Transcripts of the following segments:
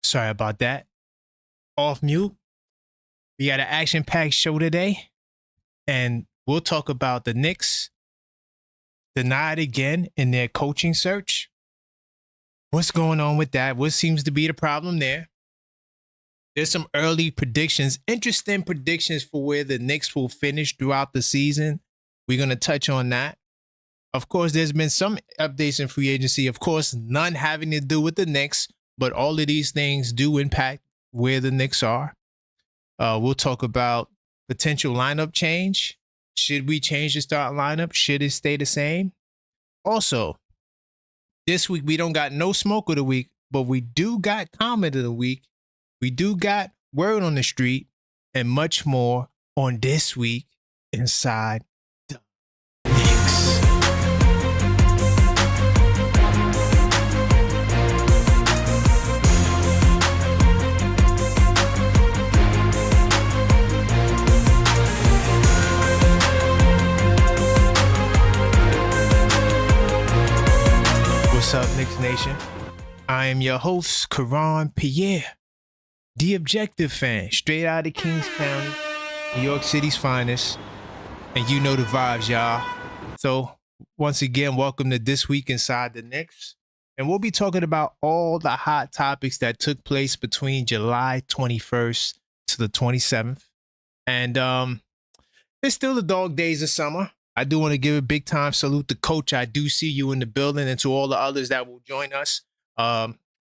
Sorry about that. Off mute. We got an action-packed show today, and we'll talk about the Knicks denied again in their coaching search. What's going on with that? What seems to be the problem there? There's some early predictions, interesting predictions for where the Knicks will finish throughout the season. We're going to touch on that. Of course, there's been some updates in free agency. Of course, none having to do with the Knicks, but all of these things do impact where the Knicks are. We'll talk about potential lineup change. Should we change the start lineup? Should it stay the same? Also, this week we don't got no smoke of the week, but we do got comment of the week. We do got word on the street and much more on this week inside the Knicks. What's up, Knicks Nation? I am your host, Karan Pierre, the objective fan, straight out of Kings County, New York City's finest. And you know the vibes, y'all. So, once again, welcome to This Week Inside the Knicks. And we'll be talking about all the hot topics that took place between July 21st to the 27th. And it's still the dog days of summer. I do want to give a big time salute to Coach. I do see you in the building, and to all the others that will join us.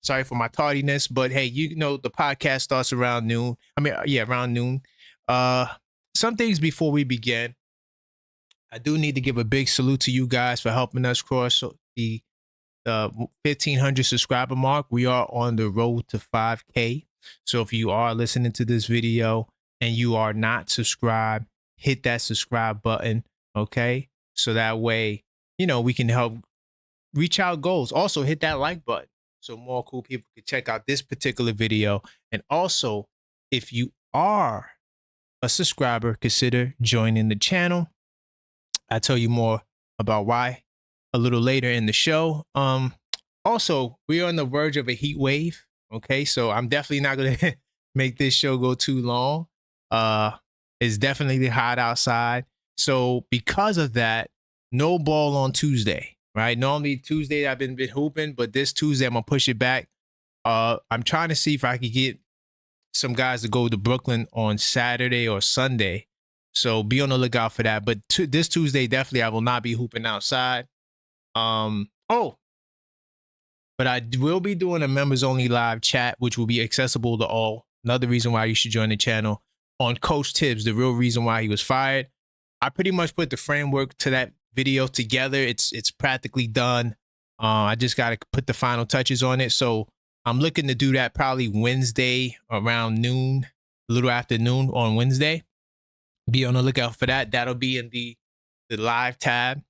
Sorry for my tardiness, but hey, you know the podcast starts around noon. Around noon. Some things before we begin. I do need to give a big salute to you guys for helping us cross the 1,500 subscriber mark. We are on the road to 5K. So if you are listening to this video and you are not subscribed, hit that subscribe button. Okay, so that way, you know, we can help reach our goals. Also, hit that like button so more cool people can check out this particular video. And also, if you are a subscriber, consider joining the channel. I'll tell you more about why a little later in the show. Also, we are on the verge of a heat wave. Okay, so I'm definitely not going to make this show go too long. It's definitely hot outside. So because of that, no ball on Tuesday, right? Normally Tuesday I've been hooping, but this Tuesday I'm gonna push it back. I'm trying to see if I could get some guys to go to Brooklyn on Saturday or Sunday. So be on the lookout for that. But this Tuesday, definitely I will not be hooping outside. But I will be doing a members only live chat, which will be accessible to all. Another reason why you should join the channel on Coach Tibbs, the real reason why he was fired. I pretty much put the framework to that video together. It's practically done. I just got to put the final touches on it. So I'm looking to do that probably Wednesday around noon, a little after noon on Wednesday. Be on the lookout for that. That'll be in the live tab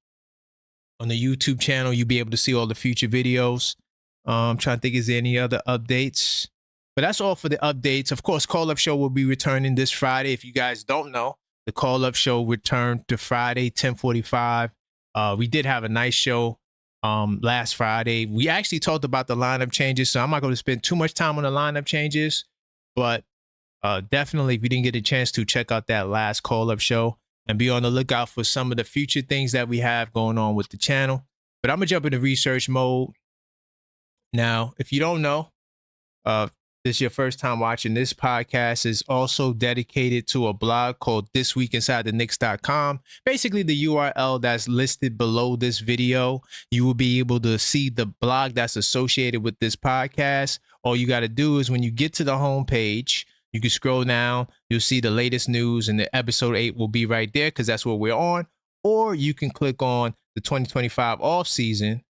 on the YouTube channel. You'll be able to see all the future videos. I'm trying to think, is there any other updates? But that's all for the updates. Of course, Call Up Show will be returning this Friday. If you guys don't know, the Call Up Show returned to Friday, 10:45. We did have a nice show last Friday. We actually talked about the lineup changes, so I'm not going to spend too much time on the lineup changes. But definitely, if you didn't get a chance to, check out that last Call Up Show and be on the lookout for some of the future things that we have going on with the channel. But I'm going to jump into research mode. Now, if you don't know, this is your first time watching, this podcast is also dedicated to a blog called thisweekinsidetheknicks.com. Basically, the URL that's listed below this video, you will be able to see the blog that's associated with this podcast. All you got to do is when you get to the homepage, you can scroll down, you'll see the latest news, and the episode 8 will be right there because that's what we're on. Or you can click on the 2025 off season,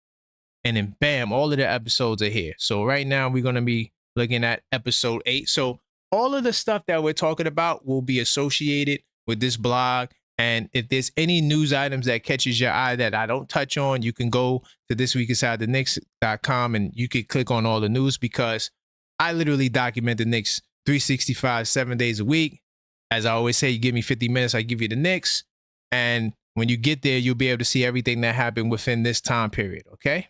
and then bam, all of the episodes are here. So right now we're going to be looking at episode 8. So all of the stuff that we're talking about will be associated with this blog. And if there's any news items that catches your eye that I don't touch on, you can go to thisweekinsidetheknicks.com and you can click on all the news, because I literally document the Knicks 365, 7 days a week. As I always say, you give me 50 minutes, I give you the Knicks. And when you get there, you'll be able to see everything that happened within this time period. Okay.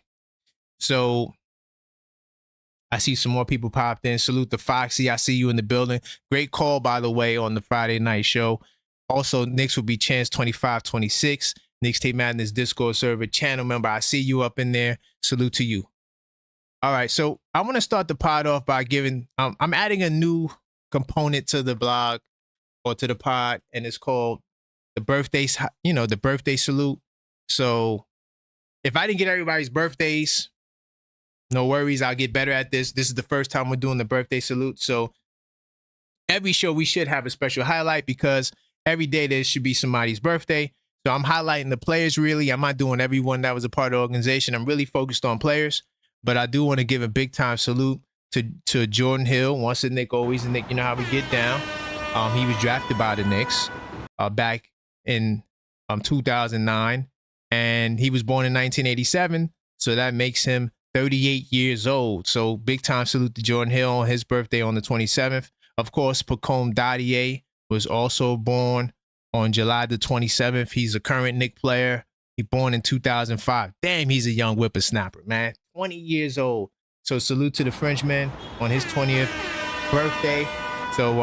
So I see some more people popped in. Salute to Foxy. I see you in the building. Great call, by the way, on the Friday night show. Also, Knicks will be Chance 2526. Knicks Tape Madness Discord server channel member. I see you up in there. Salute to you. All right, so I want to start the pod off by giving, I'm adding a new component to the blog or to the pod, and it's called the birthdays, the birthday salute. So if I didn't get everybody's birthdays, no worries, I'll get better at this. This is the first time we're doing the birthday salute. So every show we should have a special highlight because every day there should be somebody's birthday. So I'm highlighting the players really. I'm not doing everyone that was a part of the organization. I'm really focused on players. But I do want to give a big time salute to Jordan Hill. Once a Knick, always a Knick. You know how we get down. He was drafted by the Knicks back in 2009. And he was born in 1987. So that makes him 38 years old. So big time salute to Jordan Hill on his birthday on the 27th. Of course, Pacome Dadier was also born on July the 27th. He's a current Knick player. He born in 2005. Damn, he's a young whippersnapper, man. 20 years old. So salute to the Frenchman on his 20th birthday. So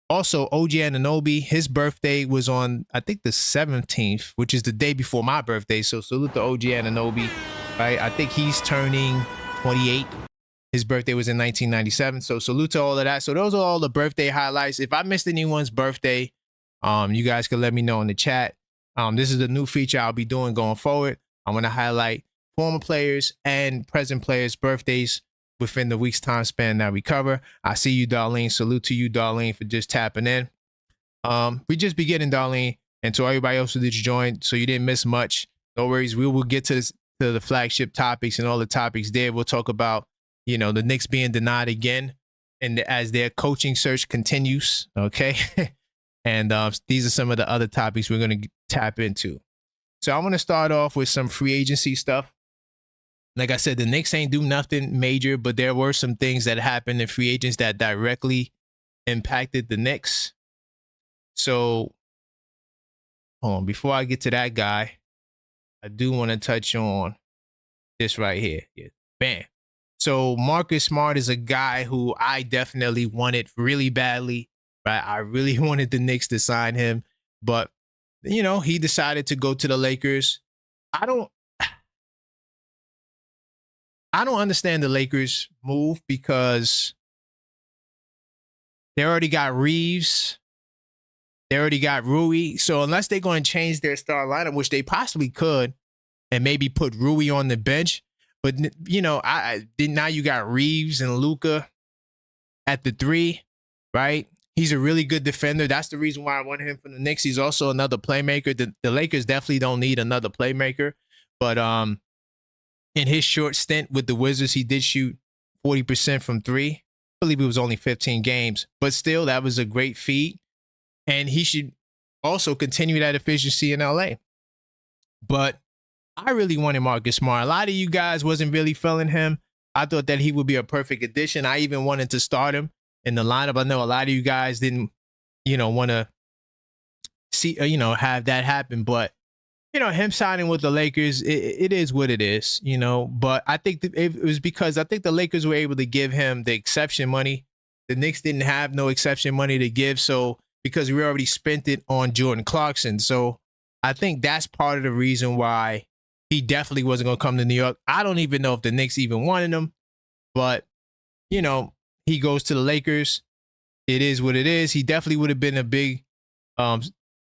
also OG Anunoby, his birthday was on, I think, the 17th, which is the day before my birthday. So salute to OG Anunoby, right? I think he's turning 28. His birthday was in 1997. So salute to all of that. So those are all the birthday highlights. If I missed anyone's birthday, you guys can let me know in the chat. This is a new feature I'll be doing going forward. I'm going to highlight former players and present players' birthdays within the week's time span that we cover. I see you, Darlene. Salute to you, Darlene, for just tapping in. We just beginning, Darlene, and to everybody else who did join, so you didn't miss much. No worries. We will get to the flagship topics and all the topics there. We'll talk about, the Knicks being denied again, and as their coaching search continues. Okay, and these are some of the other topics we're going to tap into. So I'm going to start off with some free agency stuff. Like I said, the Knicks ain't do nothing major, but there were some things that happened in free agents that directly impacted the Knicks. So, hold on, before I get to that guy, I do want to touch on this right here. Yeah, bam. So Marcus Smart is a guy who I definitely wanted really badly, right? I really wanted the Knicks to sign him, but, he decided to go to the Lakers. I don't understand the Lakers move because they already got Reeves. They already got Rui. So unless they're going to change their star lineup, which they possibly could, and maybe put Rui on the bench. But, now you got Reeves and Luka at the 3, right? He's a really good defender. That's the reason why I wanted him from the Knicks. He's also another playmaker. The Lakers definitely don't need another playmaker. But in his short stint with the Wizards, he did shoot 40% from 3. I believe it was only 15 games. But still, that was a great feat. And he should also continue that efficiency in LA. But I really wanted Marcus Smart. A lot of you guys wasn't really feeling him. I thought that he would be a perfect addition. I even wanted to start him in the lineup. I know a lot of you guys didn't, want to see, have that happen. But, him signing with the Lakers, it is what it is, But I think it was because I think the Lakers were able to give him the exception money. The Knicks didn't have no exception money to give. So because we already spent it on Jordan Clarkson. So I think that's part of the reason why he definitely wasn't going to come to New York. I don't even know if the Knicks even wanted him, but, he goes to the Lakers. It is what it is. He definitely would have been a big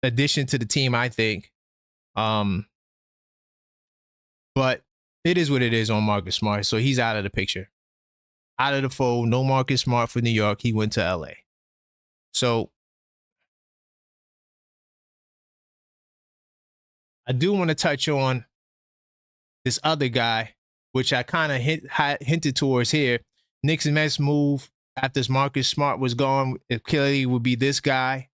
addition to the team, I think. But it is what it is on Marcus Smart. So he's out of the picture, out of the fold. No Marcus Smart for New York. He went to LA. So I do want to touch on this other guy, which I kind of hinted towards here. Knicks and Mets move after Marcus Smart was gone. It clearly would be this guy.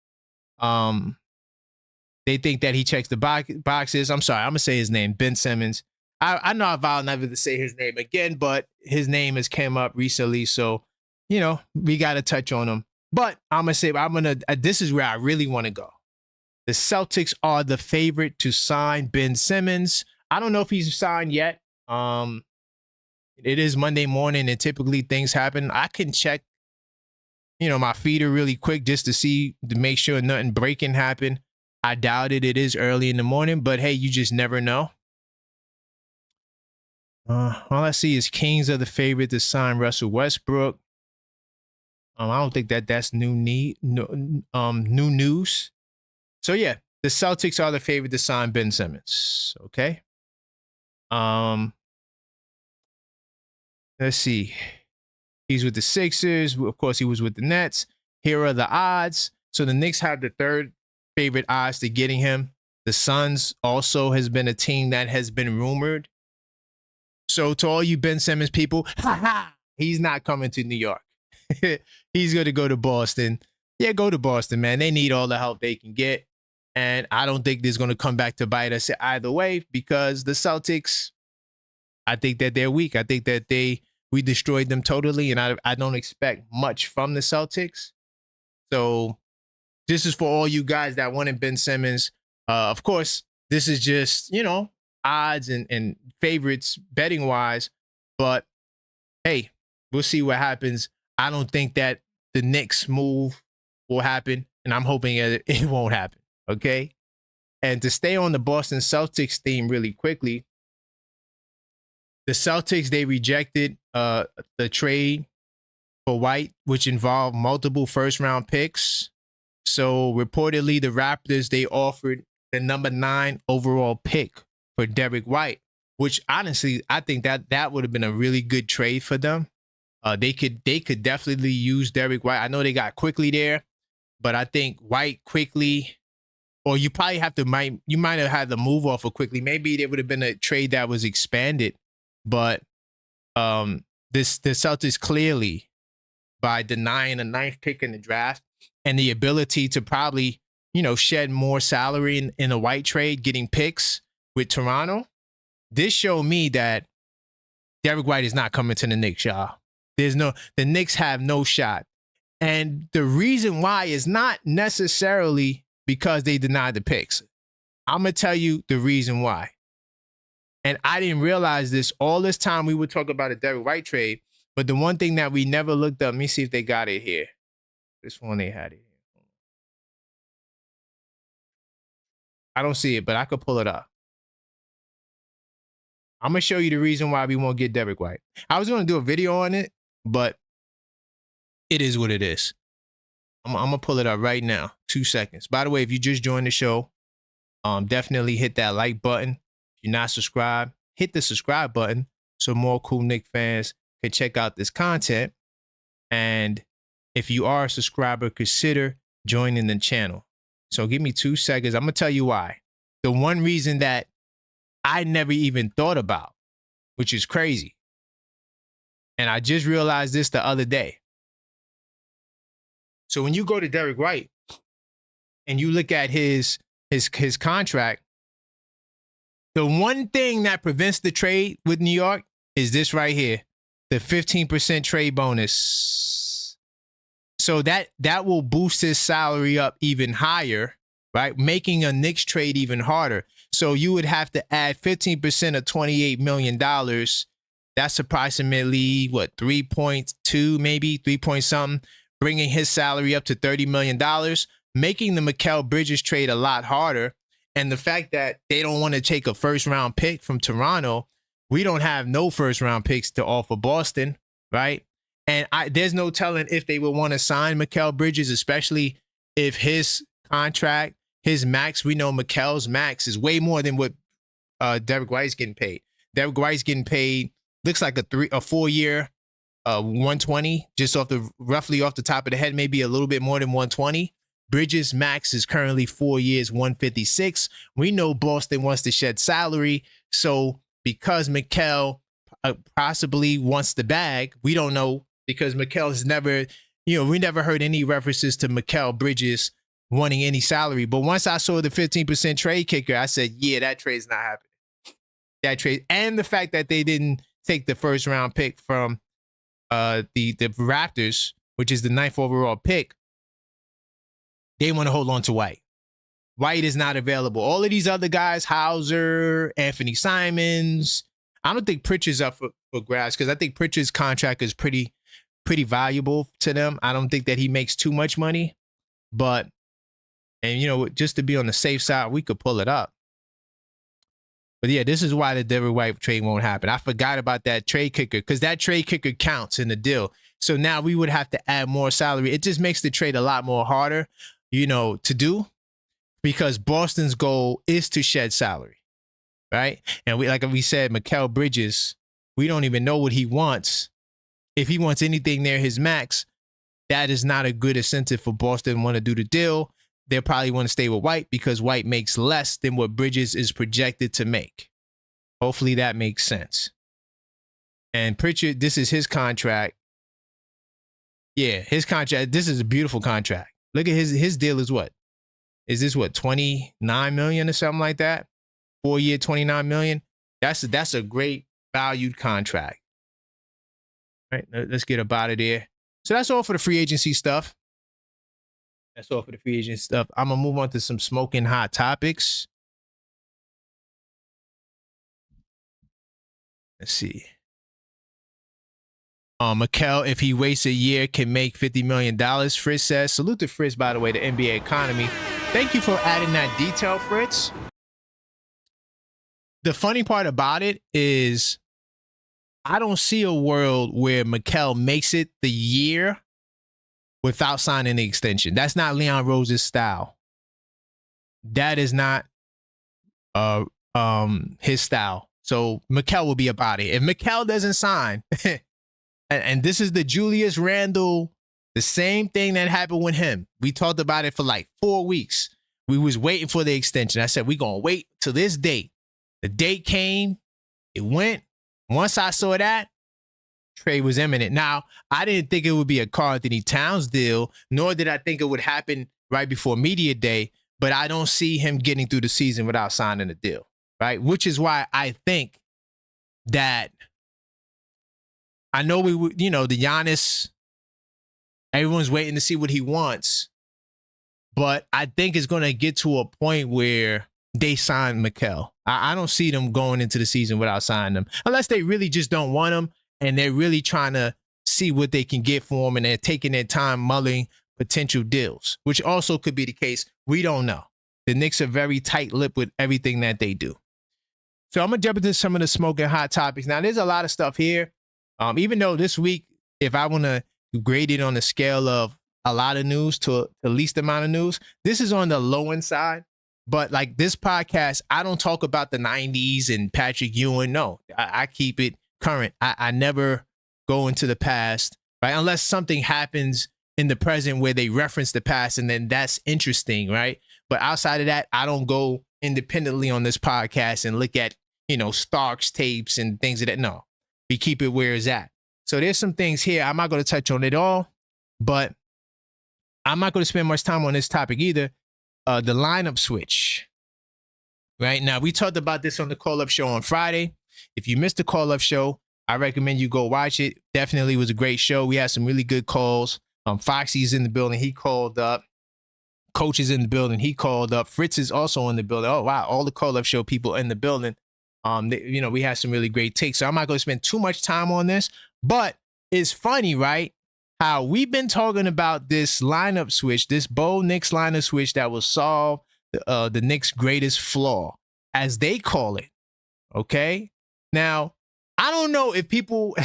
They think that he checks the boxes. I'm sorry, I'm going to say his name, Ben Simmons. I know I vow never to say his name again, but his name has come up recently. So, we got to touch on him. But I'm going to say, this is where I really want to go. The Celtics are the favorite to sign Ben Simmons. I don't know if he's signed yet. It is Monday morning, and typically things happen. I can check, my feeder really quick just to make sure nothing breaking happened. I doubt it. It is early in the morning, but hey, you just never know. All I see is Kings are the favorite to sign Russell Westbrook. I don't think that's new news. So yeah, the Celtics are the favorite to sign Ben Simmons. Okay. Let's see. He's with the Sixers. Of course, he was with the Nets. Here are the odds. So the Knicks have the third favorite odds to getting him. The Suns also has been a team that has been rumored. So to all you Ben Simmons people, he's not coming to New York. He's going to go to Boston. Yeah, go to Boston, man. They need all the help they can get. And I don't think this is going to come back to bite us either way, because the Celtics, I think that they're weak. I think that we destroyed them totally, and I don't expect much from the Celtics. So this is for all you guys that wanted Ben Simmons. Of course, this is just, odds and favorites betting wise. But hey, we'll see what happens. I don't think that the Knicks move will happen, and I'm hoping it won't happen. Okay. And to stay on the Boston Celtics theme really quickly, the Celtics, they rejected the trade for White, which involved multiple first-round picks. So reportedly, the Raptors, they offered the number 9 overall pick for Derek White, which honestly, I think that would have been a really good trade for them. They could definitely use Derek White. I know they got Quickly there, but I think White, Quickly, or you probably might have had the move off of Quickly. Maybe there would have been a trade that was expanded, but the Celtics clearly, by denying a 9th pick in the draft and the ability to probably, shed more salary in a White trade, getting picks with Toronto, this showed me that Derek White is not coming to the Knicks, y'all. The Knicks have no shot. And the reason why is not necessarily because they denied the picks. I'm going to tell you the reason why. And I didn't realize this all this time. We would talk about a Derek White trade, but the one thing that we never looked up, let me see if they got it here. This one they had it here. I don't see it, but I could pull it up. I'm going to show you the reason why we won't get Derek White. I was going to do a video on it, but it is what it is. I'm going to pull it up right now. 2 seconds. By the way, if you just joined the show, definitely hit that like button. If you're not subscribed, hit the subscribe button so more cool Knicks fans can check out this content. And if you are a subscriber, consider joining the channel. So give me 2 seconds. I'm going to tell you why. The one reason that I never even thought about, which is crazy. And I just realized this the other day. So when you go to Derek White and you look at his contract, the one thing that prevents the trade with New York is this right here, the 15% trade bonus. So that will boost his salary up even higher, right? Making a Knicks trade even harder. So you would have to add 15% of $28 million. That's approximately, 3.2, maybe 3 point something, bringing his salary up to $30 million, making the Mikal Bridges trade a lot harder. And the fact that they don't want to take a first-round pick from Toronto, we don't have no first-round picks to offer Boston, right? And there's no telling if they would want to sign Mikal Bridges, especially if his contract, his max, we know Mikal's max is way more than what Derek White's getting paid. Derek White's getting paid, looks like a 4-year 120, just roughly off the top of the head, maybe a little bit more than 120. Bridges' max is currently 4 years, 156. We know Boston wants to shed salary. So because Mikal possibly wants the bag, we don't know, because Mikal has never, we never heard any references to Mikal Bridges wanting any salary. But once I saw the 15% trade kicker, I said, yeah, that trade's not happening. That trade. And the fact that they didn't take the first round pick from the Raptors, which is the 9th overall pick, they want to hold on to White. White is not available. All of these other guys, Hauser, Anthony Simons, I don't think Pritchard's up for grabs because I think Pritchard's contract is pretty valuable to them. I don't think that he makes too much money, but, and you know, just to be on the safe side, we could pull it up. But yeah, this is why the Derrick White trade won't happen. I forgot about that trade kicker because that trade kicker counts in the deal. So now we would have to add more salary. It just makes the trade a lot more harder, you know, to do because Boston's goal is to shed salary, right? And we, like we said, Mikal Bridges, we don't even know what he wants. If he wants anything near his max, that is not a good incentive for Boston to want to do the deal. They'll probably want to stay with White because White makes less than what Bridges is projected to make. Hopefully that makes sense. And Pritchard, this is his contract. Yeah, his contract. This is a beautiful contract. Look at his deal is what? Is this what, 29 million or something like that? 4-year, 29 million. That's a great valued contract. All right, let's get up out of there. So that's all for the free agency stuff. That's all for the free agent stuff. I'm going to move on to some smoking hot topics. Let's see. Mikal, if he waits a year, can make $50 million, Fritz says. Salute to Fritz, by the way, the NBA economy. Thank you for adding that detail, Fritz. The funny part about it is I don't see a world where Mikal makes it the year without signing the extension. That's not Leon Rose's style. That is not his style. So Mikal will be about it. If Mikal doesn't sign, and this is the Julius Randle, the same thing that happened with him. We talked about it for like 4 weeks. We was waiting for the extension. I said, we're going to wait till this date. The date came, it went. Once I saw that, trade was imminent. Now, I didn't think it would be a Karl-Anthony Towns deal, nor did I think it would happen right before media day, but I don't see him getting through the season without signing a deal, right? Which is why I think that I know we would, you know, the Giannis, everyone's waiting to see what he wants, but I think it's going to get to a point where they sign Mikal. I don't see them going into the season without signing them, unless they really just don't want him and they're really trying to see what they can get for him and they're taking their time mulling potential deals, which also could be the case. We don't know. The Knicks are very tight-lipped with everything that they do. So I'm going to jump into some of the smoking hot topics. Now, there's a lot of stuff here. Even though this week, if I want to grade it on the scale of a lot of news to the least amount of news, this is on the low end side. But like this podcast, I don't talk about the 90s and Patrick Ewing. No, I keep it current. I never go into the past, right? Unless something happens in the present where they reference the past, and then that's interesting, right? But outside of that, I don't go independently on this podcast and look at, you know, Starks tapes and things of that. No, we keep it where it's at. So there's some things here. I'm not going to touch on it all, but I'm not going to spend much time on this topic either. The lineup switch. Right now, we talked about this on the call-up show on Friday. If you missed the call-up show, I recommend you go watch it. Definitely was a great show. We had some really good calls. Foxy's in the building. He called up. Coach is in the building. He called up. Fritz is also in the building. Oh, wow. All the call-up show people in the building. You know, we had some really great takes. So I'm not going to spend too much time on this, but it's funny, right? How we've been talking about this lineup switch, this Bo Knicks lineup switch that will solve the Knicks' greatest flaw, as they call it. Okay? Now, I don't know if people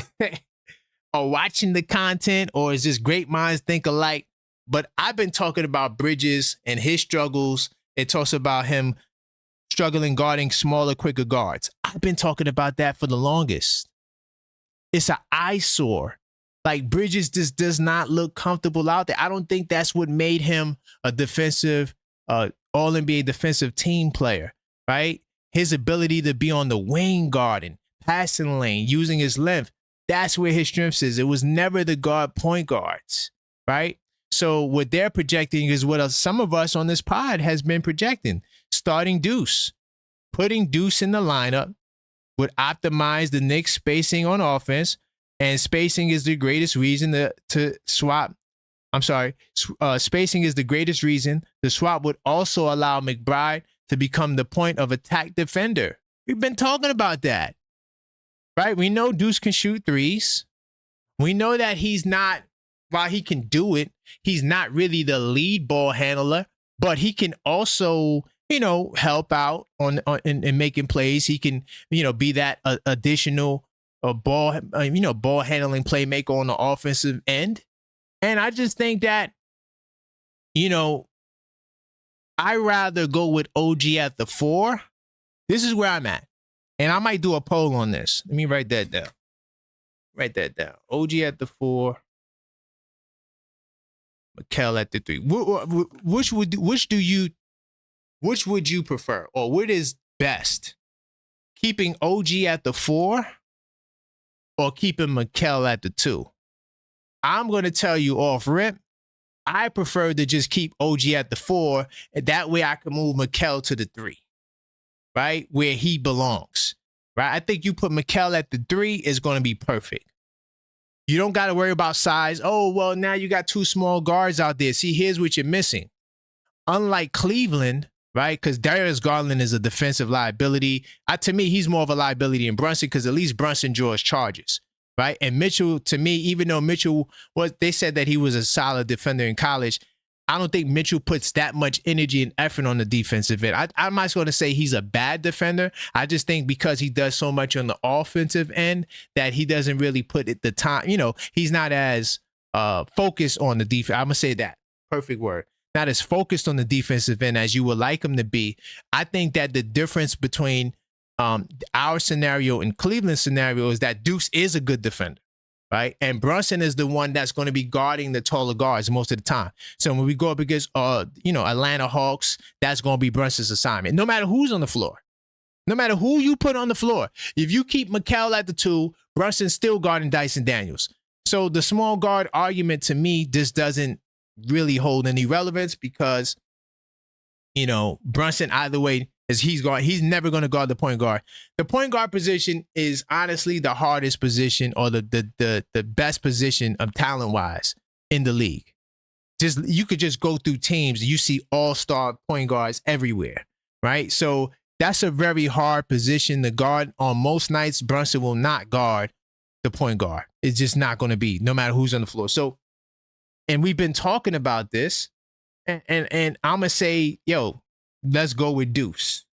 are watching the content or is this great minds think alike, but I've been talking about Bridges and his struggles. It talks about him struggling guarding smaller, quicker guards. I've been talking about that for the longest. It's an eyesore. Like, Bridges just does not look comfortable out there. I don't think that's what made him a defensive, all-NBA defensive team player, right? His ability to be on the wing guarding, passing lane, using his length, that's where his strengths is. It was never the guard point guards, right? So what they're projecting is what some of us on this pod has been projecting. Starting Deuce, putting Deuce in the lineup would optimize the Knicks' spacing on offense. And spacing is the greatest reason to swap. I'm sorry. Spacing is the greatest reason. The swap would also allow McBride to become the point of attack defender. We've been talking about that. right? We know Deuce can shoot threes. We know that he's not, while he can do it, he's not really the lead ball handler, but he can also, help out in making plays. He can, be that additional ball handling playmaker on the offensive end. And I just think that, I rather go with OG at the 4. This is where I'm at. And I might do a poll on this. Let me write that down. OG at the 4. Mikal at the 3. Which would you prefer? Or what is best? Keeping OG at the 4 or keeping Mikal at the 2? I'm going to tell you off rip, I prefer to just keep OG at the 4, and that way I can move Mikal to the 3, right? Where he belongs, right? I think you put Mikal at the 3 is going to be perfect. You don't got to worry about size. Oh, well, now you got 2 small guards out there. See, here's what you're missing. Unlike Cleveland, right? Because Darius Garland is a defensive liability. To me, he's more of a liability than Brunson because at least Brunson draws charges. Right. And Mitchell, to me, even though Mitchell they said that he was a solid defender in college, I don't think Mitchell puts that much energy and effort on the defensive end. I'm not going to say he's a bad defender. I just think because he does so much on the offensive end that he doesn't really put it the time. He's not as focused on the defense. I'm going to say that. Perfect word. Not as focused on the defensive end as you would like him to be. I think that the difference between our scenario and Cleveland scenario is that Deuce is a good defender, right? And Brunson is the one that's going to be guarding the taller guards most of the time. So when we go up against, Atlanta Hawks, that's going to be Brunson's assignment. No matter who's on the floor, no matter who you put on the floor, if you keep Mikal at the 2, Brunson's still guarding Dyson Daniels. So the small guard argument to me just doesn't really hold any relevance because, Brunson either way, he's never going to guard the point guard. The point guard position is honestly the hardest position or the best position of talent-wise in the league. You could just go through teams, you see all-star point guards everywhere, right? So that's a very hard position to guard. On most nights, Brunson will not guard the point guard. It's just not going to be, no matter who's on the floor. So, and we've been talking about this, and I'm going to say, let's go with Deuce,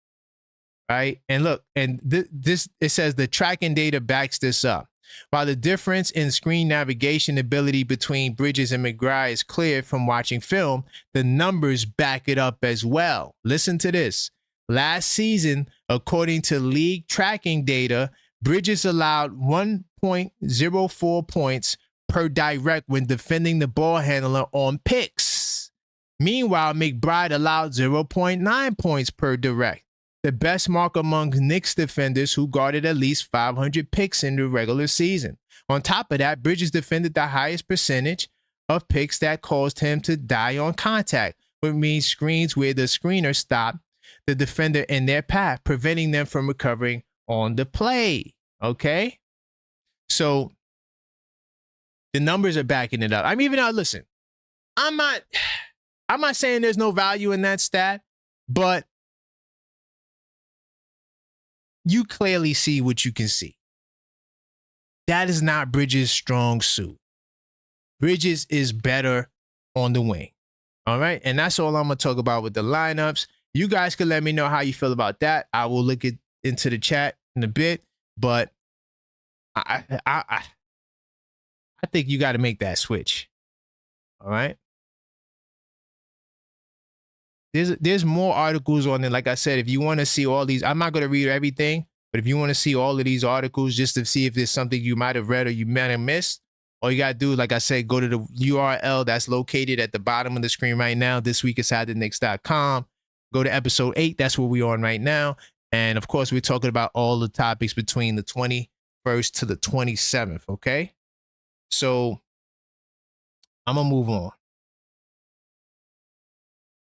right? And look, and this it says the tracking data backs this up. While the difference in screen navigation ability between Bridges and McBride is clear from watching film, the numbers back it up as well. Listen to this. Last season, according to league tracking data, Bridges allowed 1.04 points per direct when defending the ball handler on picks. Meanwhile, McBride allowed 0.9 points per direct, the best mark among Knicks defenders who guarded at least 500 picks in the regular season. On top of that, Bridges defended the highest percentage of picks that caused him to die on contact, which means screens where the screener stopped the defender in their path, preventing them from recovering on the play. Okay? So the numbers are backing it up. Listen, I'm not saying there's no value in that stat, but you clearly see what you can see. That is not Bridges' strong suit. Bridges is better on the wing. All right. And that's all I'm going to talk about with the lineups. You guys can let me know how you feel about that. I will look into the chat in a bit, but I think you got to make that switch. All right. There's more articles on it. Like I said, if you want to see all these, I'm not going to read everything, but if you want to see all of these articles just to see if there's something you might have read or you might have missed, all you got to do, like I said, go to the URL that's located at the bottom of the screen right now, thisweekinsidethenix.com. Go to episode 8. That's where we're on right now. And of course, we're talking about all the topics between the 21st to the 27th. Okay. So I'm going to move on.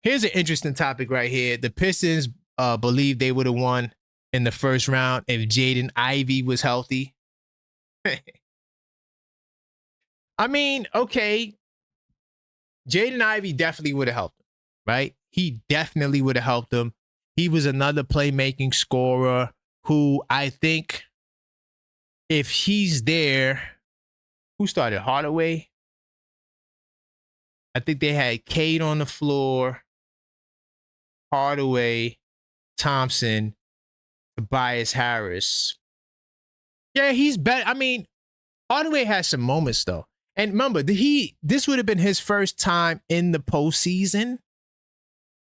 Here's an interesting topic right here. The Pistons believe they would have won in the first round if Jaden Ivey was healthy. Okay. Jaden Ivey definitely would have helped them, right? He definitely would have helped them. He was another playmaking scorer who I think if he's there, who started? Hardaway? I think they had Cade on the floor, Hardaway, Thompson, Tobias Harris. Yeah, he's better. I mean, Hardaway has some moments though. And remember, this would have been his first time in the postseason.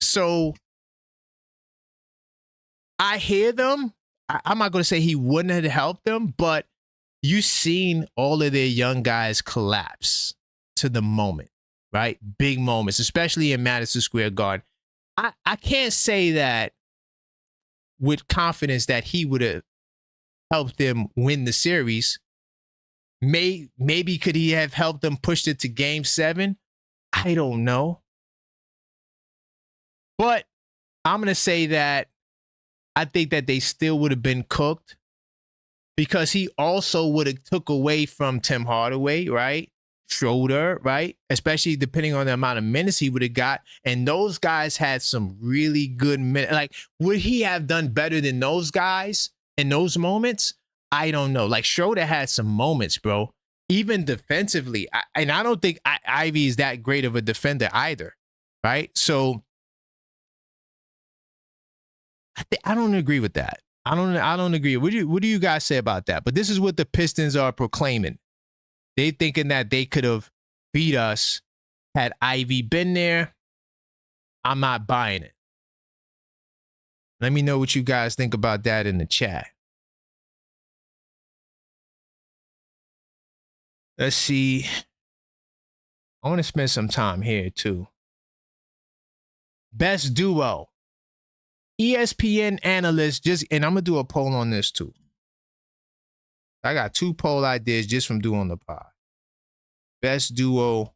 So I hear them. I'm not going to say he wouldn't have helped them, but you've seen all of their young guys collapse to the moment, right? Big moments, especially in Madison Square Garden. I can't say that with confidence that he would have helped them win the series. Maybe could he have helped them push it to Game 7? I don't know. But I'm going to say that I think that they still would have been cooked because he also would have took away from Tim Hardaway, right? Schroeder, right? Especially depending on the amount of minutes he would have got. And those guys had some really good minutes. Like, would he have done better than those guys in those moments? I don't know. Like, Schroeder had some moments, bro. Even defensively. And I don't think Ivy is that great of a defender either, right? So I don't agree with that. I don't agree. What do you guys say about that? But this is what the Pistons are proclaiming. They thinking that they could have beat us had Ivy been there. I'm not buying it. Let me know what you guys think about that in the chat. Let's see. I want to spend some time here too. Best duo. ESPN analyst and I'm going to do a poll on this too. I got 2 poll ideas just from doing the pod. Best duo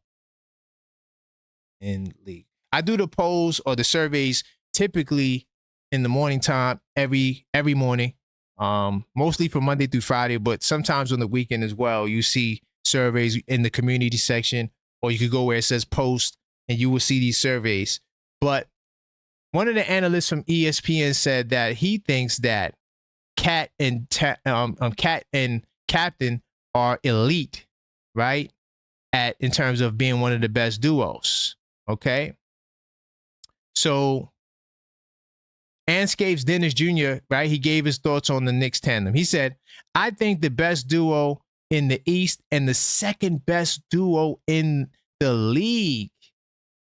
in league. I do the polls or the surveys typically in the morning time every morning, mostly from Monday through Friday, but sometimes on the weekend as well. You see surveys in the community section, or you could go where it says post and you will see these surveys. But one of the analysts from ESPN said that he thinks that Cat and Captain are elite, right? In terms of being one of the best duos. Okay. So Anscapes Dennis Jr., right? He gave his thoughts on the Knicks tandem. He said, I think the best duo in the East and the second best duo in the league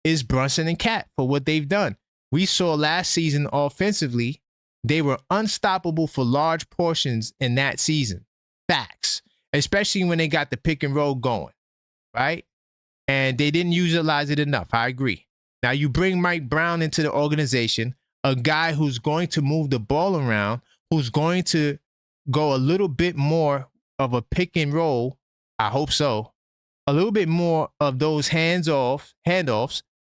is Brunson and Cat for what they've done. We saw last season offensively, they were unstoppable for large portions in that season. Facts. Especially when they got the pick and roll going, right? And they didn't utilize it enough. I agree. Now you bring Mike Brown into the organization, a guy who's going to move the ball around, who's going to go a little bit more of a pick and roll. I hope so. A little bit more of those handoffs.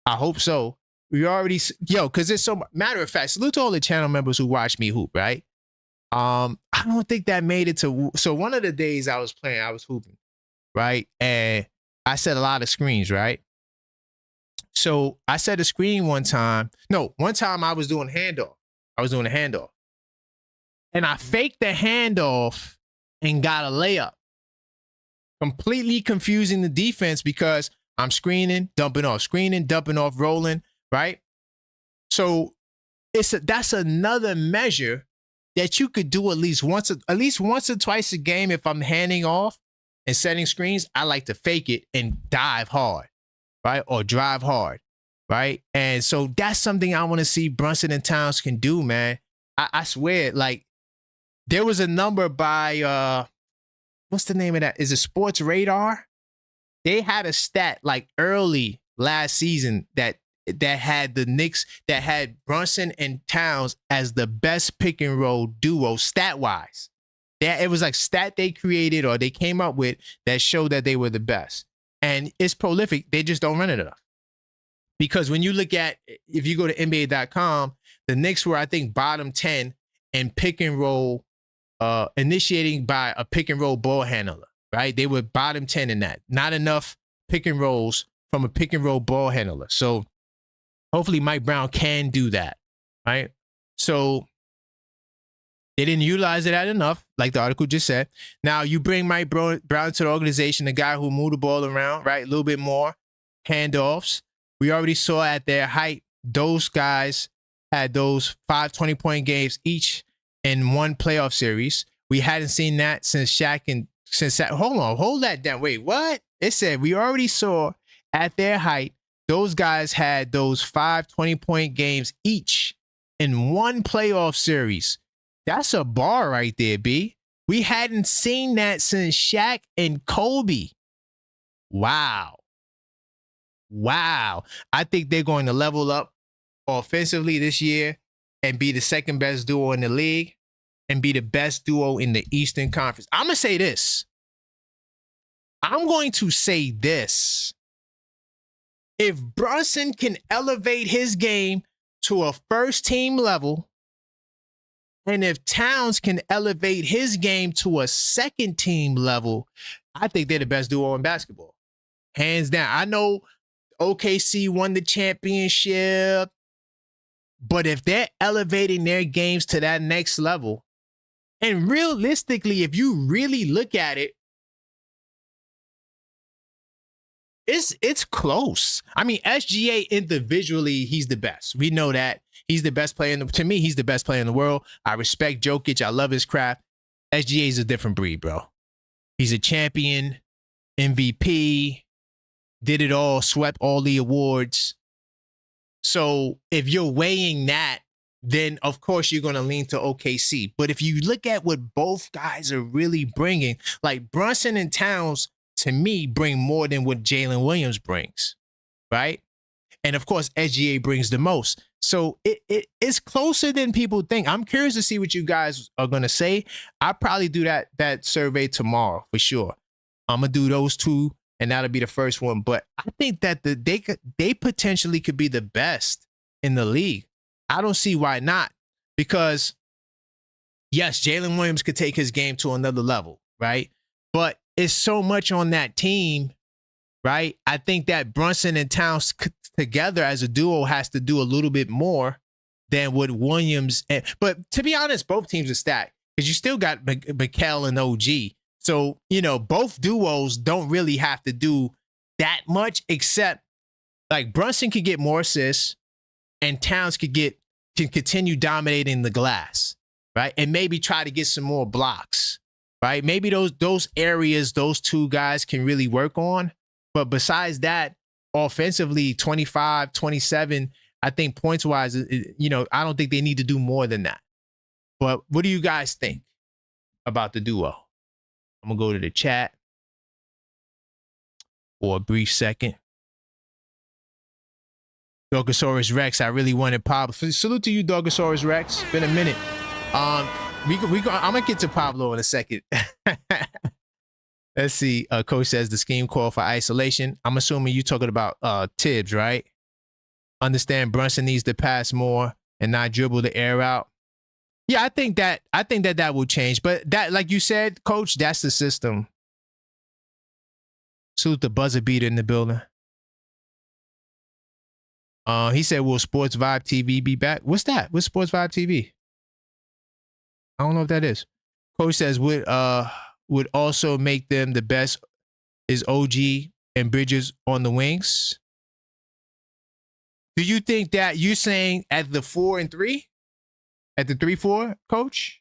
I hope so. We already, because it's so, matter of fact, salute to all the channel members who watch me hoop, right? I don't think that made it to, so one of the days I was playing, I was hooping, right? And I set a lot of screens, right? So I set a screen one time I was doing handoff. I was doing a handoff. And I faked the handoff and got a layup. Completely confusing the defense because I'm screening, dumping off, rolling, right? So that's another measure that you could do at least once or twice a game. If I'm handing off and setting screens, I like to fake it and dive hard, right? Or drive hard, right? And so that's something I want to see Brunson and Towns can do, man. I swear, like, there was a number by, what's the name of that? Is it Sports Radar? They had a stat like early last season that had the Knicks, that had Brunson and Towns as the best pick and roll duo stat-wise. It was like stat they created or they came up with that showed that they were the best. And it's prolific. They just don't run it enough. Because when you look at, if you go to NBA.com, the Knicks were, I think, bottom 10 in pick and roll, initiating by a pick and roll ball handler, right? They were bottom 10 in that. Not enough pick and rolls from a pick and roll ball handler. So hopefully Mike Brown can do that, right? So They didn't utilize it at enough, like the article just said. Now you bring Mike Brown to the organization, the guy who moved the ball around, right? A little bit more handoffs. We already saw at their height, those guys had those 5 20-point games each in one playoff series. We hadn't seen that since Shaq and hold that down. Wait, what? It said we already saw at their height, those guys had those 5 20-point games each in one playoff series. That's a bar right there, B. We hadn't seen that since Shaq and Kobe. Wow. I think they're going to level up offensively this year and be the second best duo in the league and be the best duo in the Eastern Conference. I'm going to say this. If Brunson can elevate his game to a first team level, and if Towns can elevate his game to a second team level, I think they're the best duo in basketball. Hands down. I know OKC won the championship, but if they're elevating their games to that next level, and realistically, if you really look at it, it's close. I mean, SGA individually, he's the best. We know that. He's the best player. To me, he's the best player in the world. I respect Jokic. I love his craft. SGA is a different breed, bro. He's a champion, MVP, did it all, swept all the awards. So if you're weighing that, then of course you're going to lean to OKC. But if you look at what both guys are really bringing, like Brunson and Towns, to me, bring more than what Jalen Williams brings, right? And of course, SGA brings the most. So it's closer than people think. I'm curious to see what you guys are going to say. I'll probably do that survey tomorrow for sure. I'm going to do those two, and that'll be the first one. But I think that they potentially could be the best in the league. I don't see why not. Because, yes, Jalen Williams could take his game to another level, right? But it's so much on that team, right? I think that Brunson and Towns together as a duo has to do a little bit more than what Williams. But to be honest, both teams are stacked because you still got Mikal and OG. So, both duos don't really have to do that much, except like Brunson could get more assists and Towns can continue dominating the glass, right? And maybe try to get some more blocks, right? Maybe those areas those two guys can really work on. But besides that, offensively, 25, 27, I think points-wise, I don't think they need to do more than that. But what do you guys think about the duo? I'm going to go to the chat for a brief second. Dogosaurus Rex, I really wanted Pablo. Salute to you, Dogosaurus Rex. It's been a minute. I'm going to get to Pablo in a second. Let's see. Coach says the scheme call for isolation. I'm assuming you're talking about Tibbs, right? Understand Brunson needs to pass more and not dribble the air out. Yeah, I think that will change. But that, like you said, Coach, that's the system. Salute the buzzer beater in the building. He said, will Sports Vibe TV be back? What's that? What's Sports Vibe TV? I don't know what that is. Coach says, would also make them the best is OG and Bridges on the wings. Do you think that you're saying at the 4 and 3? At the 3-4, Coach?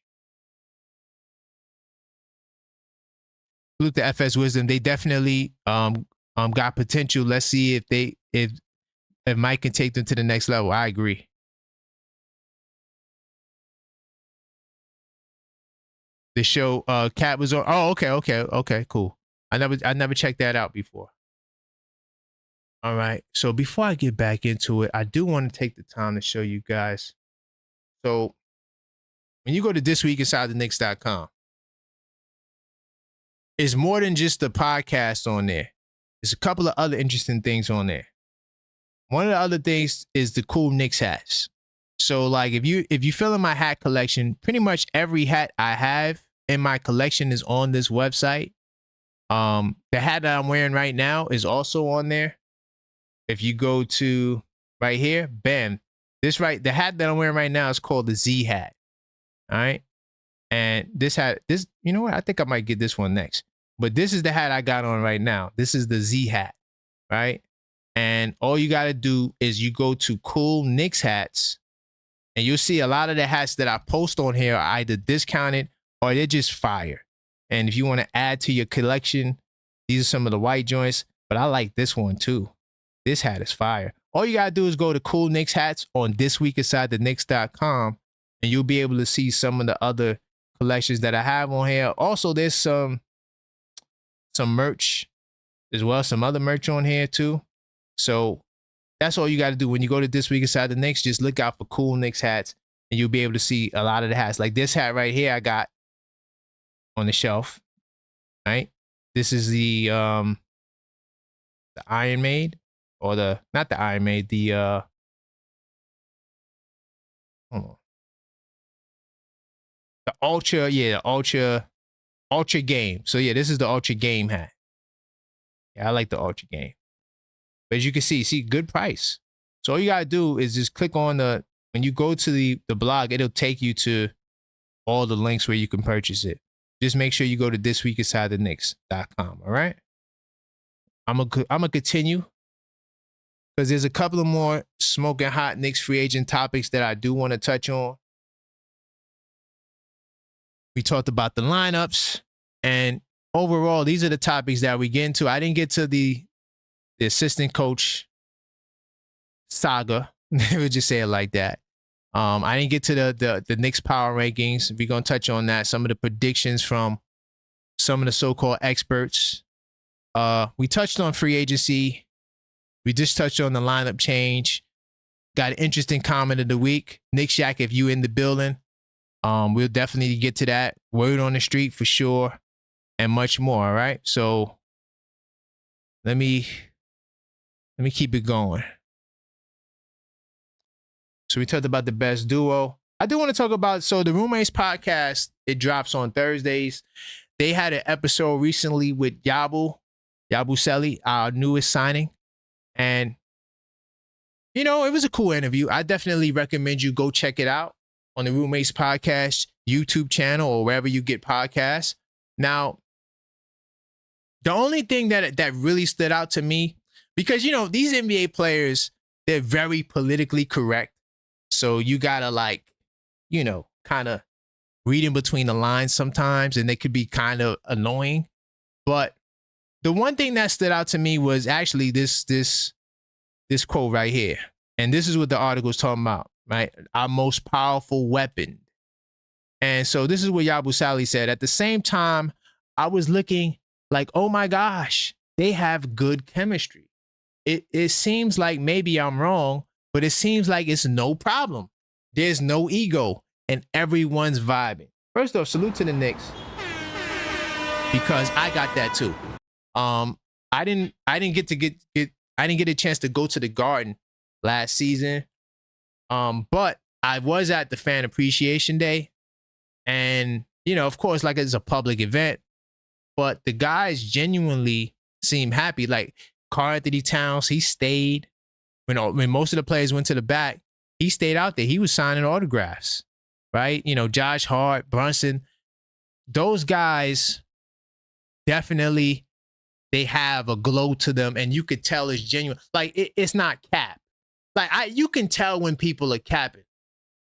Look to FS Wisdom. They definitely got potential. Let's see if Mike can take them to the next level. I agree. The show Cat was on. Oh, okay, cool. I never checked that out before. All right. So before I get back into it, I do want to take the time to show you guys. So when you go to thisweekinsidetheknicks.com, it's more than just the podcast on there. There's a couple of other interesting things on there. One of the other things is the cool Knicks hats. So like if you fill in my hat collection, pretty much every hat I have in my collection is on this website. The hat that I'm wearing right now is also on there. If you go to right here, bam. The hat that I'm wearing right now is called the Z hat. All right. And this hat, this, you know what? I think I might get this one next. But this is the hat I got on right now. This is the Z hat, right? And all you got to do is you go to Cool Knicks hats, and you'll see a lot of the hats that I post on here are either discounted or they're just fire. And if you want to add to your collection, these are some of the white joints, but I like this one too. This hat is fire. All you got to do is go to Cool Knicks hats on thisweekinsidethenix.com, and you'll be able to see some of the other collections that I have on here. Also, there's some merch as well, some other merch on here too. So that's all you got to do. When you go to This Week Inside the Knicks, just look out for Cool Knicks hats, and you'll be able to see a lot of the hats. Like this hat right here I got on the shelf, right? This is the Iron Maid, or not the Iron Maid, the hold on. The Ultra, yeah, the Ultra Game. So yeah, this is the Ultra Game hat. Yeah, I like the Ultra Game. But as you can see good price. So all you gotta do is just click on when you go to the blog, it'll take you to all the links where you can purchase it. Just make sure you go to thisweekinsidethenix.com. All right. I'm gonna continue because there's a couple of more smoking hot Knicks free agent topics that I do want to touch on. We talked about the lineups, and overall, these are the topics that we get into. I didn't get to the assistant coach saga. We'll just say it like that. I didn't get to the Knicks power rankings. We're gonna touch on that. Some of the predictions from some of the so-called experts. We touched on free agency. We just touched on the lineup change. Got an interesting comment of the week. Nick Shack, if you in the building, we'll definitely get to that. Word on the street for sure, and much more. All right. So let me keep it going. So we talked about the best duo. I do want to talk about, so the Roommates podcast, it drops on Thursdays. They had an episode recently with Yabu Selly, our newest signing. And, you know, it was a cool interview. I definitely recommend you go check it out on the Roommates podcast YouTube channel or wherever you get podcasts. Now, the only thing that really stood out to me, because, you know, these NBA players, they're very politically correct. So you gotta, like, you know, kind of read in between the lines sometimes, and they could be kind of annoying. But the one thing that stood out to me was actually this quote right here. And this is what the article is talking about, right? Our most powerful weapon. And so this is what Yabu Sally said. At the same time, I was looking like, oh my gosh, they have good chemistry. It seems like maybe I'm wrong, but it seems like it's no problem. There's no ego, and everyone's vibing. First off, salute to the Knicks, because I got that too. I didn't get a chance to go to the Garden last season, but I was at the Fan Appreciation Day, and, you know, of course, like, it's a public event, but the guys genuinely seem happy. Like Karl Anthony Towns, he stayed. When most of the players went to the back, he stayed out there. He was signing autographs, right? You know, Josh Hart, Brunson, those guys definitely, they have a glow to them, and you could tell it's genuine. Like, it's not cap. Like, you can tell when people are capping.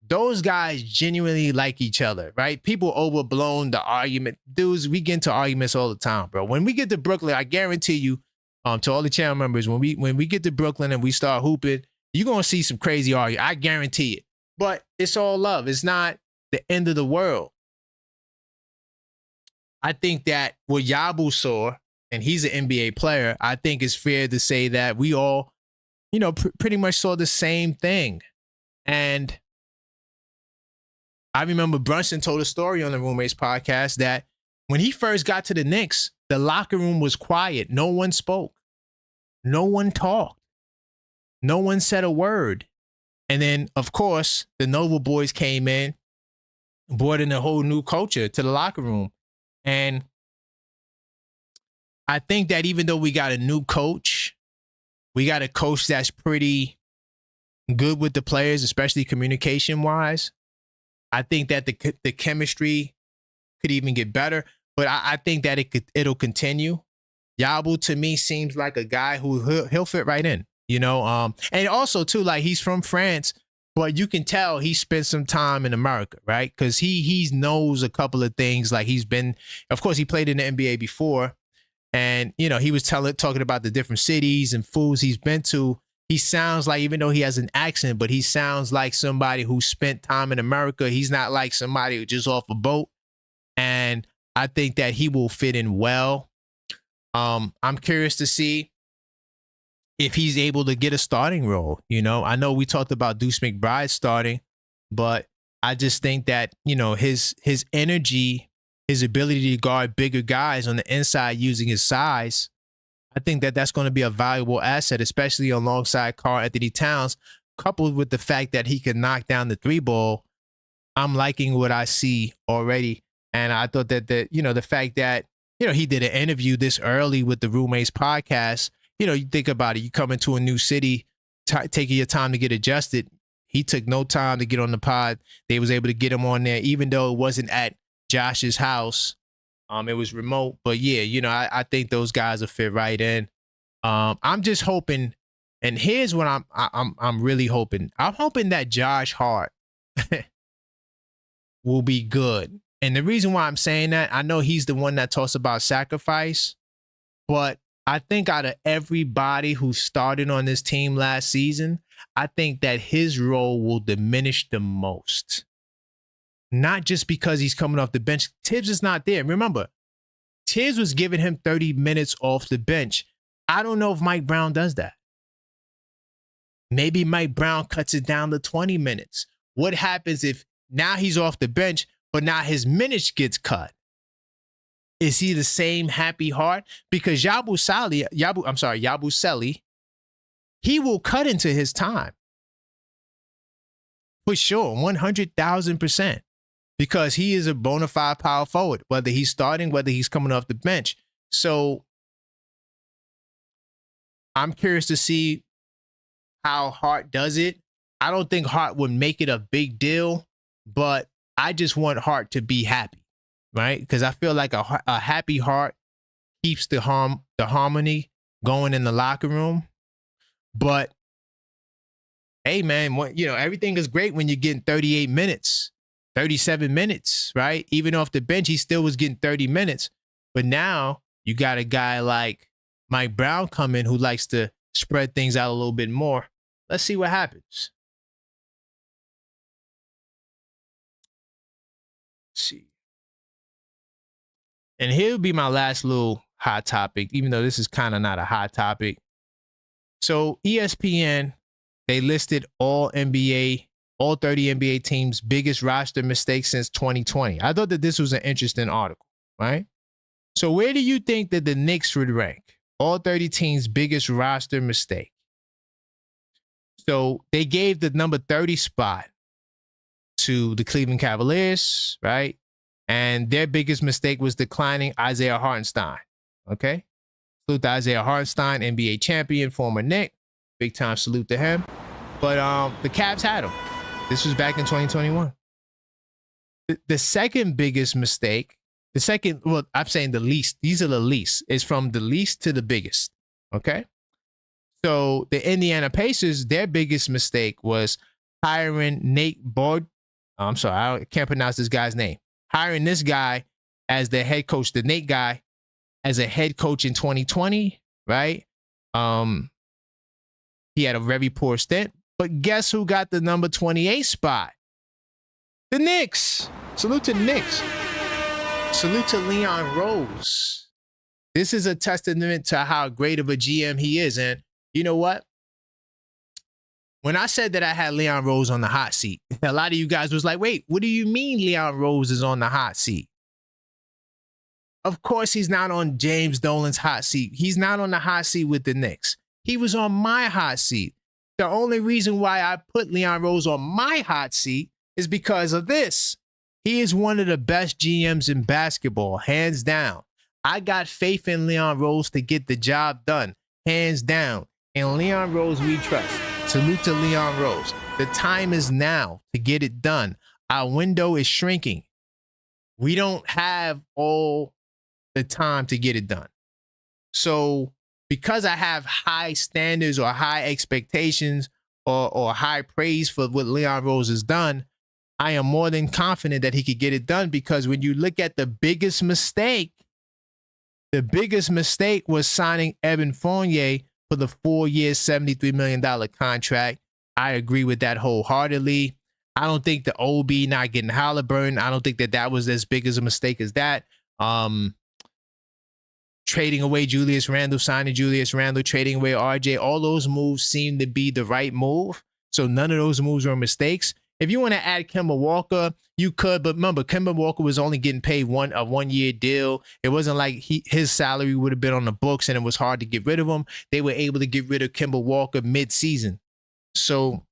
Those guys genuinely like each other, right? People overblown the argument. Dudes, we get into arguments all the time, bro. When we get to Brooklyn, I guarantee you, to all the channel members, when we get to Brooklyn and we start hooping, you're gonna see some crazy argument. I guarantee it. But it's all love. It's not the end of the world. I think that what Yabu saw, and he's an NBA player, I think it's fair to say that we all, you know, pretty much saw the same thing. And I remember Brunson told a story on the Roommates podcast that when he first got to the Knicks, the locker room was quiet. No one spoke. No one talked. No one said a word. And then, of course, the Nova boys came in, brought in a whole new culture to the locker room. And I think that even though we got a new coach, we got a coach that's pretty good with the players, especially communication-wise. I think that the chemistry could even get better. But I think that it'll continue. Yabu to me seems like a guy who he'll fit right in, you know. And also too, like, he's from France, but you can tell he spent some time in America, right? Because he knows a couple of things. Like, he's been, of course, he played in the NBA before, and you know, he was talking about the different cities and foods he's been to. He sounds like, even though he has an accent, but he sounds like somebody who spent time in America. He's not like somebody who just off a boat. And I think that he will fit in well. I'm curious to see if he's able to get a starting role. You know, I know we talked about Deuce McBride starting, but I just think that, you know, his energy, his ability to guard bigger guys on the inside using his size, I think that that's going to be a valuable asset, especially alongside Karl-Anthony Towns, coupled with the fact that he can knock down the three ball. I'm liking what I see already. And I thought that you know, the fact that, you know, he did an interview this early with the Roommates podcast. You know, you think about it, you come into a new city, taking your time to get adjusted. He took no time to get on the pod. They was able to get him on there, even though it wasn't at Josh's house. It was remote, but yeah, you know, I think those guys will fit right in. I'm just hoping, and here's what I'm really hoping. I'm hoping that Josh Hart will be good. And the reason why I'm saying that, I know he's the one that talks about sacrifice, but I think out of everybody who started on this team last season, I think that his role will diminish the most. Not just because he's coming off the bench. Tibbs is not there. Remember, Tibbs was giving him 30 minutes off the bench. I don't know if Mike Brown does that. Maybe Mike Brown cuts it down to 20 minutes. What happens if now he's off the bench, but now his minutes gets cut? Is he the same happy heart? Because Yabusele, he will cut into his time. For sure, 100,000%. Because he is a bona fide power forward, whether he's starting, whether he's coming off the bench. So I'm curious to see how Hart does it. I don't think Hart would make it a big deal, but I just want Hart to be happy, right? Because I feel like a happy Hart keeps the harmony going in the locker room. But hey, man, you know, everything is great when you're getting 38 minutes. 37 minutes, right? Even off the bench, he still was getting 30 minutes. But now you got a guy like Mike Brown come in who likes to spread things out a little bit more. Let's see what happens. Let's see. And here will be my last little hot topic, even though this is kind of not a hot topic. So ESPN, they listed all 30 NBA teams' biggest roster mistakes since 2020. I thought that this was an interesting article, right? So where do you think that the Knicks would rank? All 30 teams' biggest roster mistake. So they gave the number 30 spot to the Cleveland Cavaliers, right? And their biggest mistake was declining Isaiah Hartenstein, okay? Salute to Isaiah Hartenstein, NBA champion, former Knick. Big time salute to him. But the Cavs had him. This was back in 2021. The second biggest mistake, I'm saying the least. These are the least. It's from the least to the biggest. Okay. So the Indiana Pacers, their biggest mistake was hiring Nate Bord. I'm sorry, I can't pronounce this guy's name. Hiring this guy as their head coach, the Nate guy, as a head coach in 2020, right? He had a very poor stint. But guess who got the number 28 spot? The Knicks. Salute to the Knicks. Salute to Leon Rose. This is a testament to how great of a GM he is. And you know what? When I said that I had Leon Rose on the hot seat, a lot of you guys was like, wait, what do you mean Leon Rose is on the hot seat? Of course, he's not on James Dolan's hot seat. He's not on the hot seat with the Knicks. He was on my hot seat. The only reason why I put Leon Rose on my hot seat is because of this. He is one of the best GMs in basketball, hands down. I got faith in Leon Rose to get the job done, hands down. And Leon Rose we trust. Salute to Leon Rose. The time is now to get it done. Our window is shrinking. we don't have all the time to get it done. So because I have high standards or high expectations or high praise for what Leon Rose has done, I am more than confident that he could get it done, because when you look at the biggest mistake was signing Evan Fournier for the 4-year, $73 million contract. I agree with that wholeheartedly. I don't think the OB not getting Halliburton, I don't think that was as big as a mistake as that. Trading away Julius Randle, signing Julius Randle, trading away RJ, all those moves seem to be the right move. So none of those moves were mistakes. If you want to add Kemba Walker, you could, but remember, Kemba Walker was only getting paid a 1-year deal. It wasn't like his salary would have been on the books and it was hard to get rid of him. They were able to get rid of Kemba Walker mid-season. So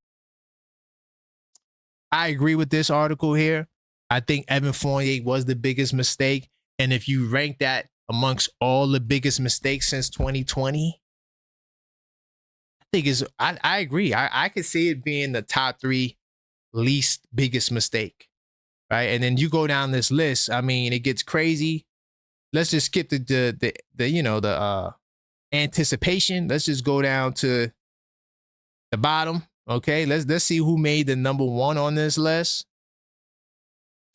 I agree with this article here. I think Evan Fournier was the biggest mistake. And if you rank that amongst all the biggest mistakes since 2020, I agree. I could see it being the top 3 least biggest mistake, right? And then you go down this list. I mean, it gets crazy. Let's just skip the anticipation. Let's just go down to the bottom. Okay, let's see who made the number 1 on this list.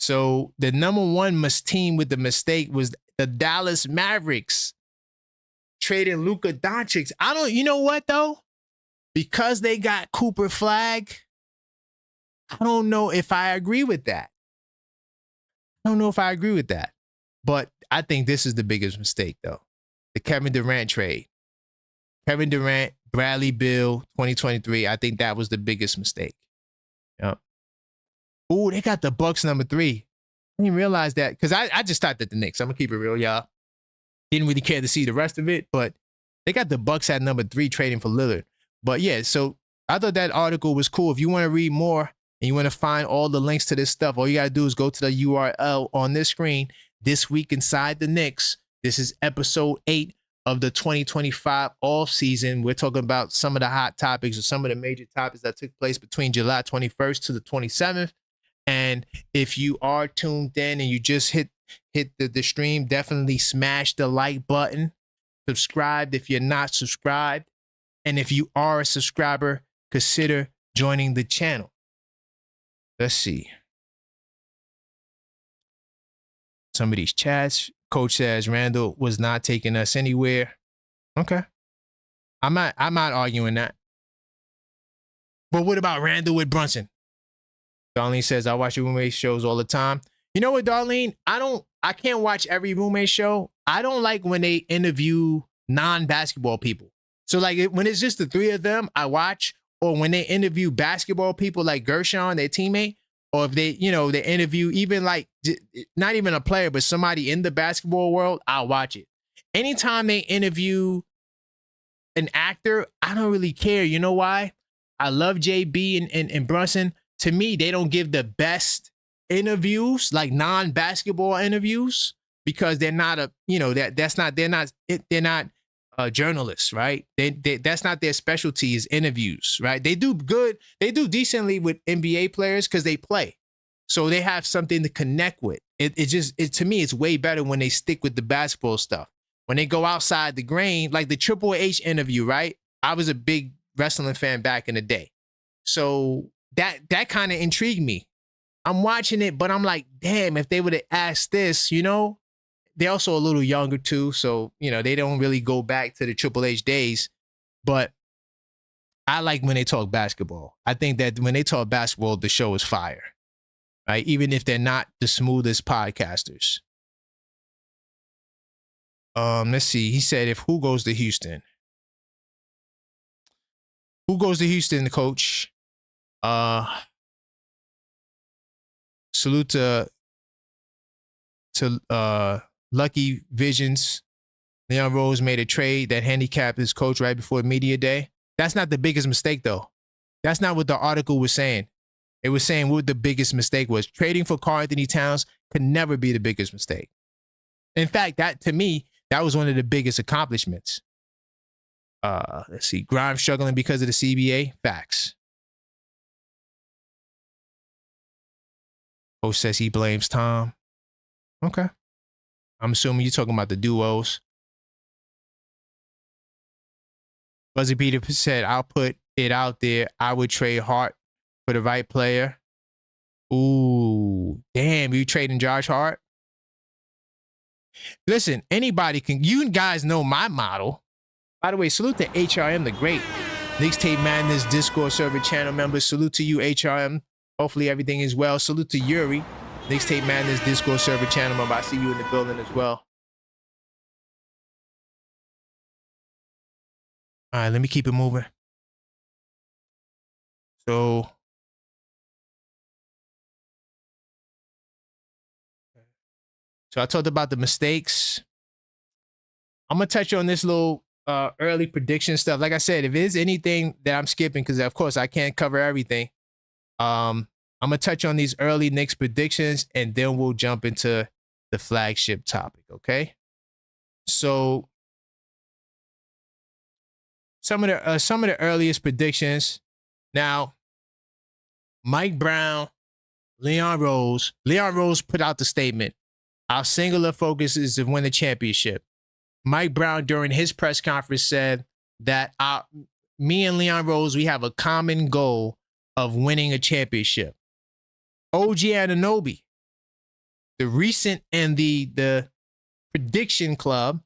So the number 1 team with the mistake was the Dallas Mavericks, trading Luka Doncic. You know what though? Because they got Cooper Flag, I don't know if I agree with that. But I think this is the biggest mistake though. The Kevin Durant trade. Kevin Durant, Bradley Beal, 2023. I think that was the biggest mistake. Yep. Ooh, they got the Bucks number 3. I didn't realize that, because I just thought that the Knicks. I'm gonna keep it real, y'all. Didn't really care to see the rest of it, but they got the Bucks at number 3 trading for Lillard. But yeah, so I thought that article was cool. If you want to read more and you want to find all the links to this stuff, all you gotta do is go to the URL on this screen. This Week Inside the Knicks. This is episode 8 of the 2025 off season. We're talking about some of the hot topics or some of the major topics that took place between July 21st to the 27th. And if you are tuned in and you just hit the stream, definitely smash the like button. Subscribe if you're not subscribed. And if you are a subscriber, consider joining the channel. Let's see. Some of these chats. Coach says Randall was not taking us anywhere. Okay. I'm not arguing that. But what about Randall with Brunson? Darlene says, I watch your roommate shows all the time. You know what, Darlene? I can't watch every roommate show. I don't like when they interview non-basketball people. So like when it's just the 3 of them, I watch. Or when they interview basketball people like Gershon, their teammate, or if they interview even like, not even a player, but somebody in the basketball world, I'll watch it. Anytime they interview an actor, I don't really care. You know why? I love JB and Brunson. To me, they don't give the best interviews, like non-basketball interviews, because they're not they're not journalists, right? That's not their specialty, is interviews, right? They do decently with NBA players because they play, so they have something to connect with. To me, it's way better when they stick with the basketball stuff. When they go outside the grain, like the Triple H interview, right? I was a big wrestling fan back in the day, so that kind of intrigued me. I'm watching it, but I'm like, damn, if they would have asked this, they're also a little younger too. So, they don't really go back to the Triple H days, but I like when they talk basketball. I think that when they talk basketball, the show is fire, right? Even if they're not the smoothest podcasters. Let's see. He said, who goes to Houston? Who goes to Houston, coach? Salute to Lucky Visions. Leon Rose made a trade that handicapped his coach right before media day. That's not the biggest mistake, though. That's not what the article was saying. It was saying what the biggest mistake was. Trading for Karl-Anthony Towns could never be the biggest mistake. In fact, to me, that was one of the biggest accomplishments. Let's see. Grimes struggling because of the CBA. Facts. Coach says he blames Tom. Okay. I'm assuming you're talking about the duos. Buzzy Peter said, I'll put it out there. I would trade Hart for the right player. Ooh, damn, you trading Josh Hart? Listen, anybody can, you guys know my model. By the way, salute to HRM the Great. Knicks Tape Madness Discord server channel members. Salute to you, HRM. Hopefully everything is well. Salute to Yuri. Knicks Tape Madness Discord server channel member. I see you in the building as well. All right, let me keep it moving. So I talked about the mistakes. I'm going to touch on this little early prediction stuff. Like I said, if there's anything that I'm skipping, because of course I can't cover everything, I'm going to touch on these early Knicks predictions, and then we'll jump into the flagship topic, okay? So some of the earliest predictions. Now, Mike Brown, Leon Rose put out the statement, our singular focus is to win the championship. Mike Brown, during his press conference, said that me and Leon Rose, we have a common goal of winning a championship. OG Anunoby, the recent and the prediction club,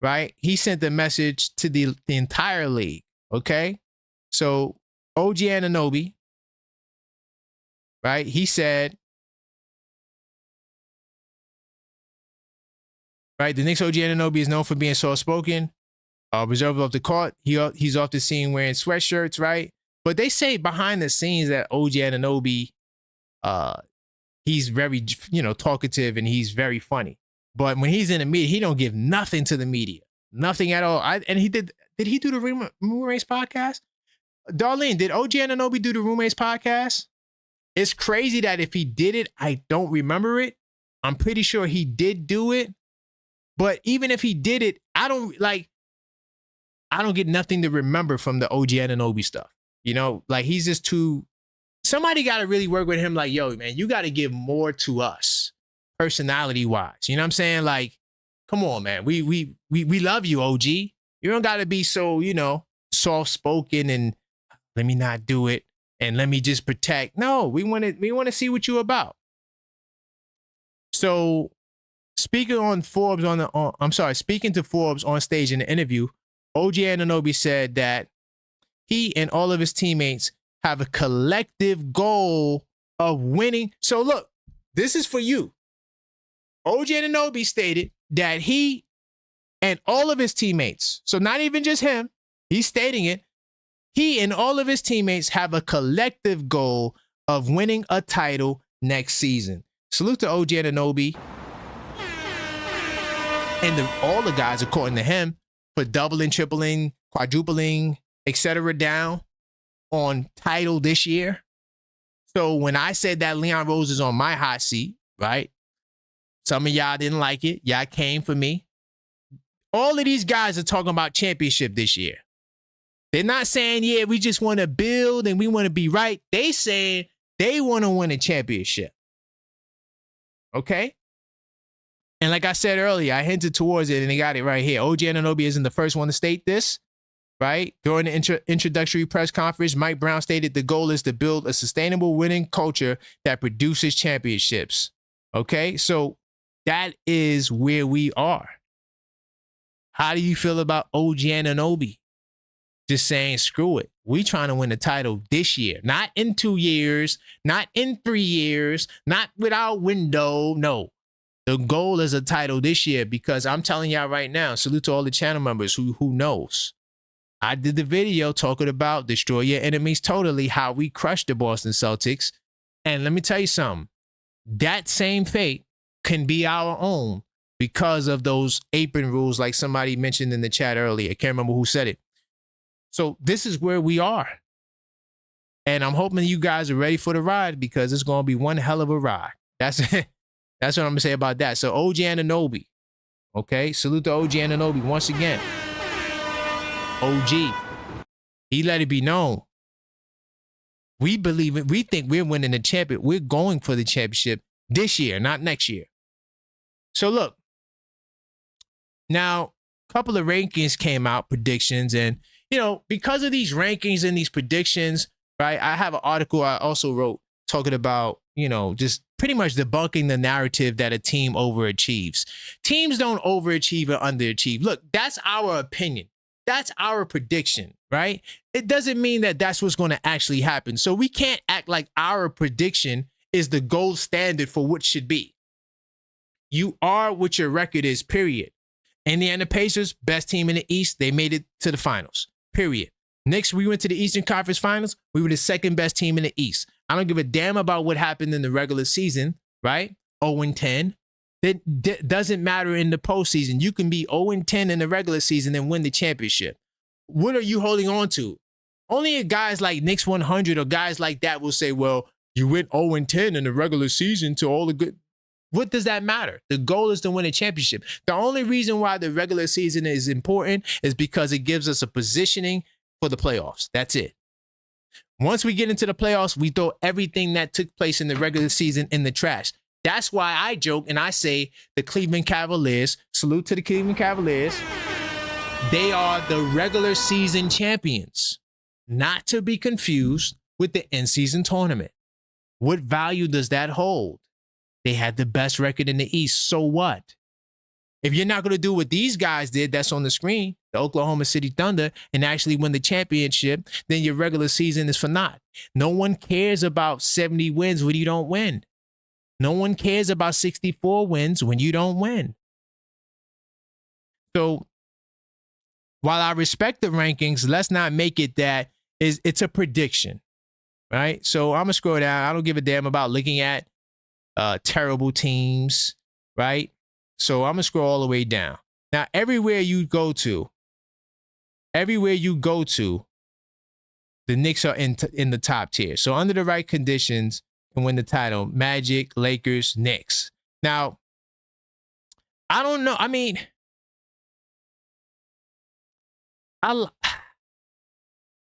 right? He sent a message to the entire league, okay? So OG Anunoby, right? He said, right, the Knicks OG Anunoby is known for being soft-spoken, reserved off the court. He's often seen wearing sweatshirts, right? But they say behind the scenes that OG Anunoby, he's very, talkative and he's very funny. But when he's in the media, he don't give nothing to the media, nothing at all. And he did he do the Roommates podcast? Darlene, did OG Anunoby do the Roommates podcast? It's crazy that if he did it, I don't remember it. I'm pretty sure he did do it. But even if he did it, I don't get nothing to remember from the OG Anunoby stuff. Like he's just too, somebody got to really work with him. Like, yo, man, you got to give more to us personality wise. You know what I'm saying? Like, come on, man. We love you, OG. You don't got to be so, soft spoken and let me not do it and let me just protect. No, we want to see what you about. So speaking to Forbes on stage in the interview, OG Anunoby said that he and all of his teammates have a collective goal of winning. So look, this is for you. OG Anunoby stated that he and all of his teammates, so not even just him, he's stating it, he and all of his teammates have a collective goal of winning a title next season. Salute to OG Anunoby and all the guys, according to him, for doubling, tripling, quadrupling, etc. down on title this year. So when I said that Leon Rose is on my hot seat, right? Some of y'all didn't like it. Y'all came for me. All of these guys are talking about championship this year. They're not saying, yeah, we just want to build and we want to be right. They saying they want to win a championship. Okay? And like I said earlier, I hinted towards it and they got it right here. OG Anunoby isn't the first one to state this, right? During the introductory press conference, Mike Brown stated the goal is to build a sustainable winning culture that produces championships. Okay? So that is where we are. How do you feel about OG Anunoby? Just saying, screw it. We trying to win the title this year, not in 2 years, not in 3 years, not with our window. No, the goal is a title this year because I'm telling y'all right now, salute to all the channel members who knows. I did the video talking about destroy your enemies totally, how we crushed the Boston Celtics. And let me tell you something, that same fate can be our own because of those apron rules like somebody mentioned in the chat earlier. I can't remember who said it. So this is where we are. And I'm hoping you guys are ready for the ride because it's going to be one hell of a ride. That's what I'm going to say about that. So OG Anunoby, okay? Salute to OG Anunoby once again. OG, he let it be known. We believe it. We think we're winning the championship. We're going for the championship this year, not next year. So look, now a couple of rankings came out, predictions, and because of these rankings and these predictions, right? I have an article I also wrote talking about, just pretty much debunking the narrative that a team overachieves. Teams don't overachieve or underachieve. Look, that's our opinion. That's our prediction, right? It doesn't mean that that's what's going to actually happen. So we can't act like our prediction is the gold standard for what should be. You are what your record is, period. Indiana Pacers, best team in the East. They made it to the finals, period. Knicks, we went to the Eastern Conference Finals. We were the second best team in the East. I don't give a damn about what happened in the regular season, right? 0-10. That doesn't matter in the postseason. You can be 0-10 in the regular season and win the championship. What are you holding on to? Only guys like Knicks 100 or guys like that will say, well, you went 0-10 in the regular season to all the good. What does that matter? The goal is to win a championship. The only reason why the regular season is important is because it gives us a positioning for the playoffs. That's it. Once we get into the playoffs, we throw everything that took place in the regular season in the trash. That's why I joke and I say the Cleveland Cavaliers, salute to the Cleveland Cavaliers, they are the regular season champions, not to be confused with the in-season tournament. What value does that hold? They had the best record in the East. So what? If you're not going to do what these guys did, that's on the screen, the Oklahoma City Thunder, and actually win the championship, then your regular season is for naught. No one cares about 70 wins when you don't win. No one cares about 64 wins when you don't win. So while I respect the rankings, let's not make it that it's a prediction, right? So I'm going to scroll down. I don't give a damn about looking at terrible teams, right? So I'm going to scroll all the way down. Now, everywhere you go to, the Knicks are in the top tier. So under the right conditions can win the title. Magic, Lakers, Knicks. Now, I don't know. I mean, the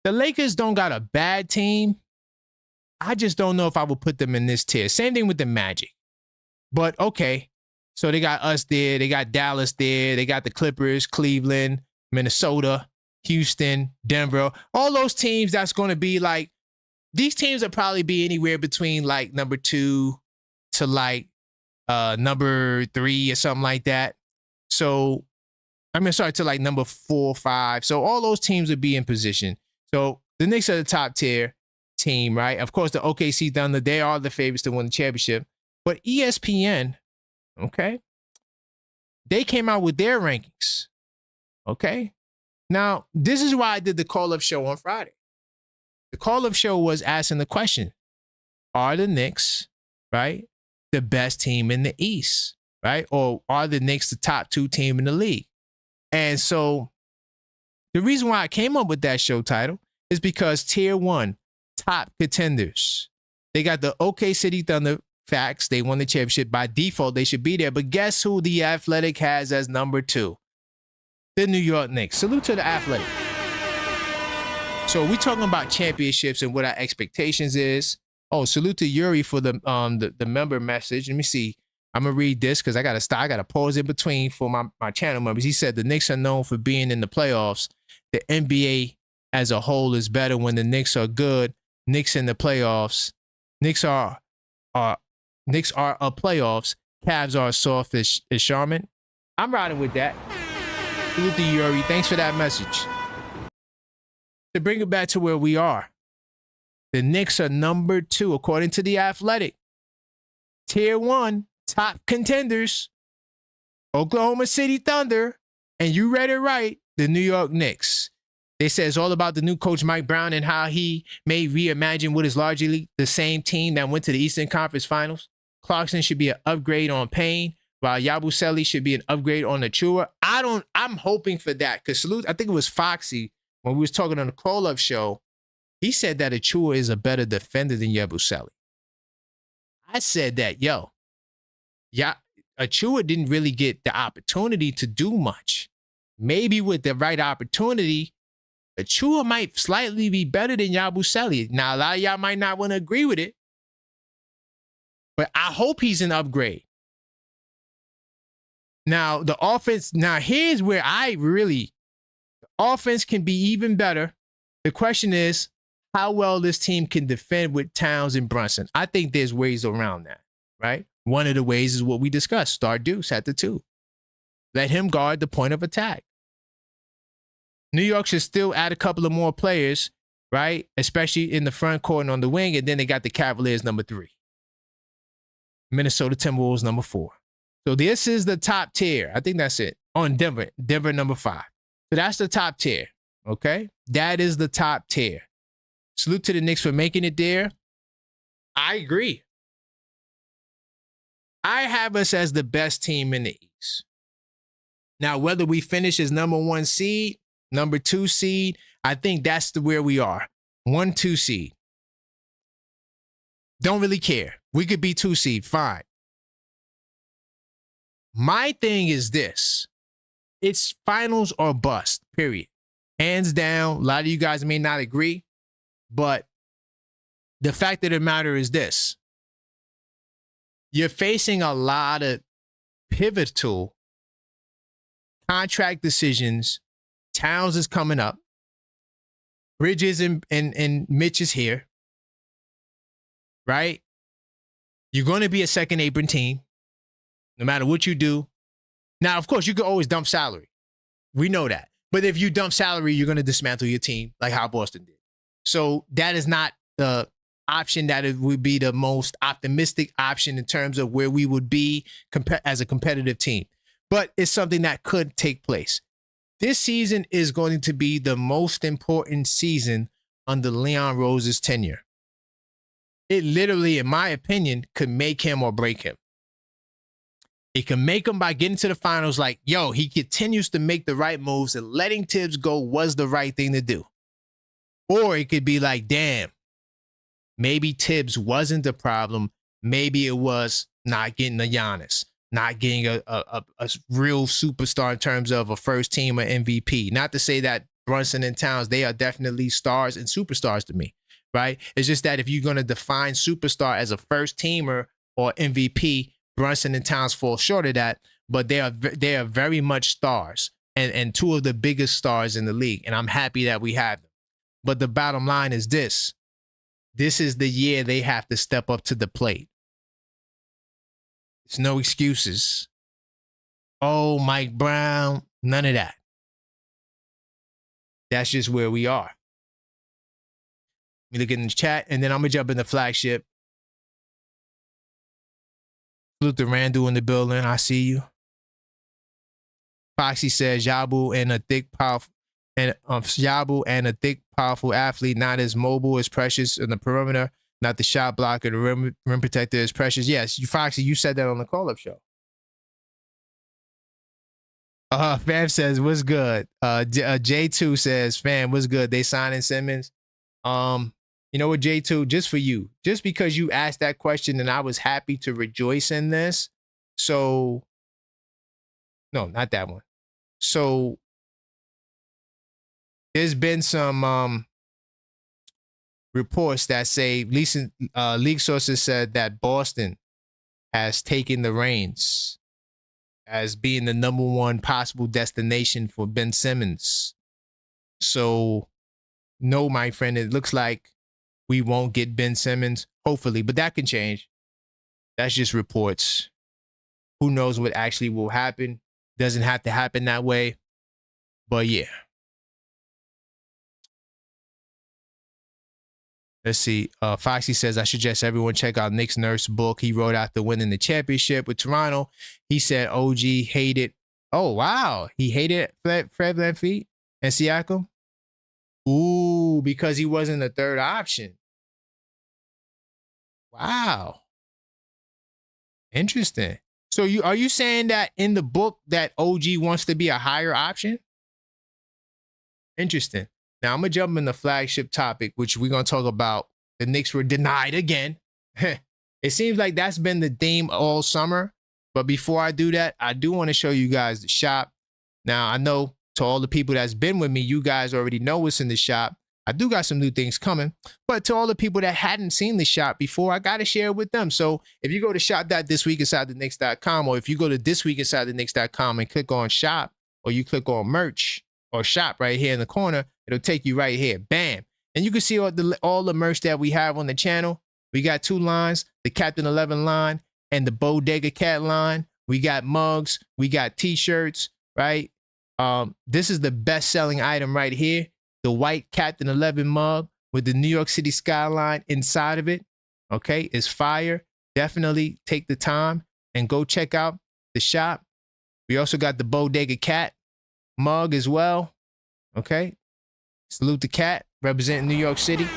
Lakers don't got a bad team. I just don't know if I would put them in this tier. Same thing with the Magic. But okay, so they got us there. They got Dallas there. They got the Clippers, Cleveland, Minnesota, Houston, Denver. All those teams that's going to be like, these teams will probably be anywhere between like number 2 to like number 3 or something like that. So, to like number 4, 5. So all those teams would be in position. So the Knicks are the top tier team, right? Of course, the OKC Thunder, they are the favorites to win the championship. But ESPN, okay, they came out with their rankings, okay? Now, this is why I did the call-up show on Friday. The call-up show was asking the question, are the Knicks, right, the best team in the East, right? Or are the Knicks the top 2 team in the league? And so the reason why I came up with that show title is because Tier 1, top contenders. They got the OK City Thunder. Facts, they won the championship. By default, they should be there. But guess who the Athletic has as number 2? The New York Knicks. Salute to the Athletic. So we're talking about championships and what our expectations is. Oh, salute to Yuri for the member message. Let me see. I'm gonna read this because I gotta pause in between for my channel members. He said the Knicks are known for being in the playoffs. The NBA as a whole is better when the Knicks are good. Knicks in the playoffs. Knicks are a playoffs. Cavs are soft as Charmin. I'm riding with that. Salute to Yuri. Thanks for that message. To bring it back to where we are, the Knicks are number 2 according to the Athletic. Tier 1, top contenders, Oklahoma City Thunder, and you read it right, the New York Knicks. They say it's all about the new coach Mike Brown and how he may reimagine what is largely the same team that went to the Eastern Conference Finals. Clarkson should be an upgrade on Payne, while Yabusele should be an upgrade on Achua. I'm hoping for that because salute. I think it was Foxy when we was talking on the call-up show. He said that Achua is a better defender than Yabusele. I said that, Achua didn't really get the opportunity to do much. Maybe with the right opportunity, Achua might slightly be better than Yabusele. Now, a lot of y'all might not want to agree with it, but I hope he's an upgrade. Now, the offense, now here's where offense can be even better. The question is how well this team can defend with Towns and Brunson. I think there's ways around that, right? One of the ways is what we discussed. Start Deuce at the 2. Let him guard the point of attack. New York should still add a couple of more players, right? Especially in the front court and on the wing. And then they got the Cavaliers number 3. Minnesota Timberwolves number 4. So this is the top tier. I think that's it. On Denver. Denver number 5. So that's the top tier. Okay? That is the top tier. Salute to the Knicks for making it there. I agree. I have us as the best team in the East. Now, whether we finish as number 1 seed, number 2 seed, I think that's where we are. 1, 2 seed. Don't really care. We could be 2 seed, fine. My thing is this. It's finals or bust, period. Hands down, a lot of you guys may not agree, but the fact of the matter is this. You're facing a lot of pivotal contract decisions. Towns is coming up. Bridges and Mitch is here. Right? You're going to be a second apron team, no matter what you do. Now, of course, you can always dump salary. We know that. But if you dump salary, you're going to dismantle your team like how Boston did. So that is not the option that it would be the most optimistic option in terms of where we would be as a competitive team. But it's something that could take place. This season is going to be the most important season under Leon Rose's tenure. It literally, in my opinion, could make him or break him. It can make him by getting to the finals like, yo, he continues to make the right moves and letting Tibbs go was the right thing to do. Or it could be like, damn, maybe Tibbs wasn't the problem. Maybe it was not getting a Giannis, not getting a real superstar in terms of a first team or MVP. Not to say that Brunson and Towns, they are definitely stars and superstars to me, right? It's just that if you're going to define superstar as a first teamer or MVP, Brunson and Towns fall short of that, but they are very much stars and 2 of the biggest stars in the league. And I'm happy that we have them. But the bottom line is this. This is the year they have to step up to the plate. It's no excuses. Oh, Mike Brown, none of that. That's just where we are. Let me look in the chat, and then I'm going to jump in the flagship. Salute to Randall in the building. I see you. Foxy says Yabu and a thick, powerful athlete, not as mobile as Precious in the perimeter, not the shot blocker, the rim protector is Precious. Yes, Foxy, you said that on the call-up show. Fam says, what's good? J2 says, fam, what's good? They signing Simmons. You know what, J2, just for you, just because you asked that question and I was happy to rejoice in this. So, no, not that one. So, there's been some reports that say, league sources said that Boston has taken the reins as being the number 1 possible destination for Ben Simmons. So, no, my friend, it looks like we won't get Ben Simmons, hopefully, but that can change. That's just reports. Who knows what actually will happen? Doesn't have to happen that way, but yeah. Let's see. Foxy says, I suggest everyone check out Nick's Nurse book. He wrote after winning the championship with Toronto. He said OG hated. Oh, wow. He hated Fred VanVleet and Siakam. Ooh, because he wasn't the third option. Wow. Interesting. So are you saying that in the book that OG wants to be a higher option? Interesting. Now, I'm going to jump in the flagship topic, which we're going to talk about. The Knicks were denied again. It seems like that's been the theme all summer. But before I do that, I do want to show you guys the shop. Now, I know to all the people that's been with me, you guys already know what's in the shop. I do got some new things coming, but to all the people that hadn't seen the shop before, I got to share it with them. So if you go to shop.thisweekinsidetheknicks.com, or if you go to thisweekinsidetheknicks.com and click on shop, or you click on merch or shop right here in the corner, it'll take you right here. Bam. And you can see all the merch that we have on the channel. We got 2 lines, the Captain 11 line and the Bodega Cat line. We got mugs, we got t-shirts, right? This is the best-selling item right here. The white Captain 11 mug with the New York City skyline inside of it, okay, is fire. Definitely take the time and go check out the shop. We also got the Bodega Cat mug as well, okay. Salute the cat, representing New York City,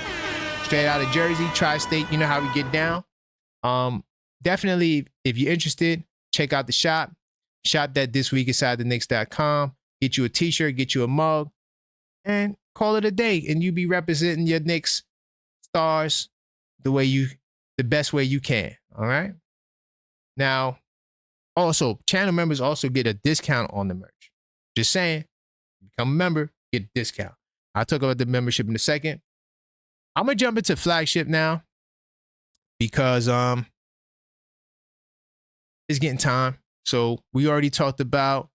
straight out of Jersey, tri-state, you know how we get down. Definitely, if you're interested, check out the shop. Shop.thisweekinsidetheknicks.com. Get you a t-shirt, get you a mug, and call it a day, and you be representing your Knicks stars the best way you can. All right. Now, also, channel members also get a discount on the merch. Just saying, become a member, get a discount. I'll talk about the membership in a second. I'm gonna jump into flagship now because it's getting time. So we already talked about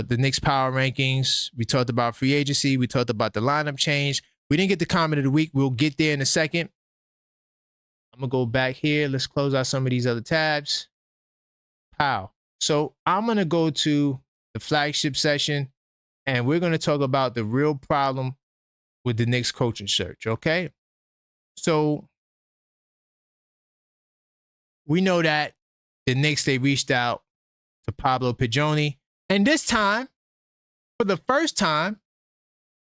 the Knicks power rankings. We talked about free agency. We talked about the lineup change. We didn't get the comment of the week. We'll get there in a second. I'm going to go back here. Let's close out some of these other tabs. Pow. So I'm going to go to the flagship session, and we're going to talk about the real problem with the Knicks coaching search, okay? So we know that the Knicks, they reached out to Pablo Prigioni. And this time, for the first time,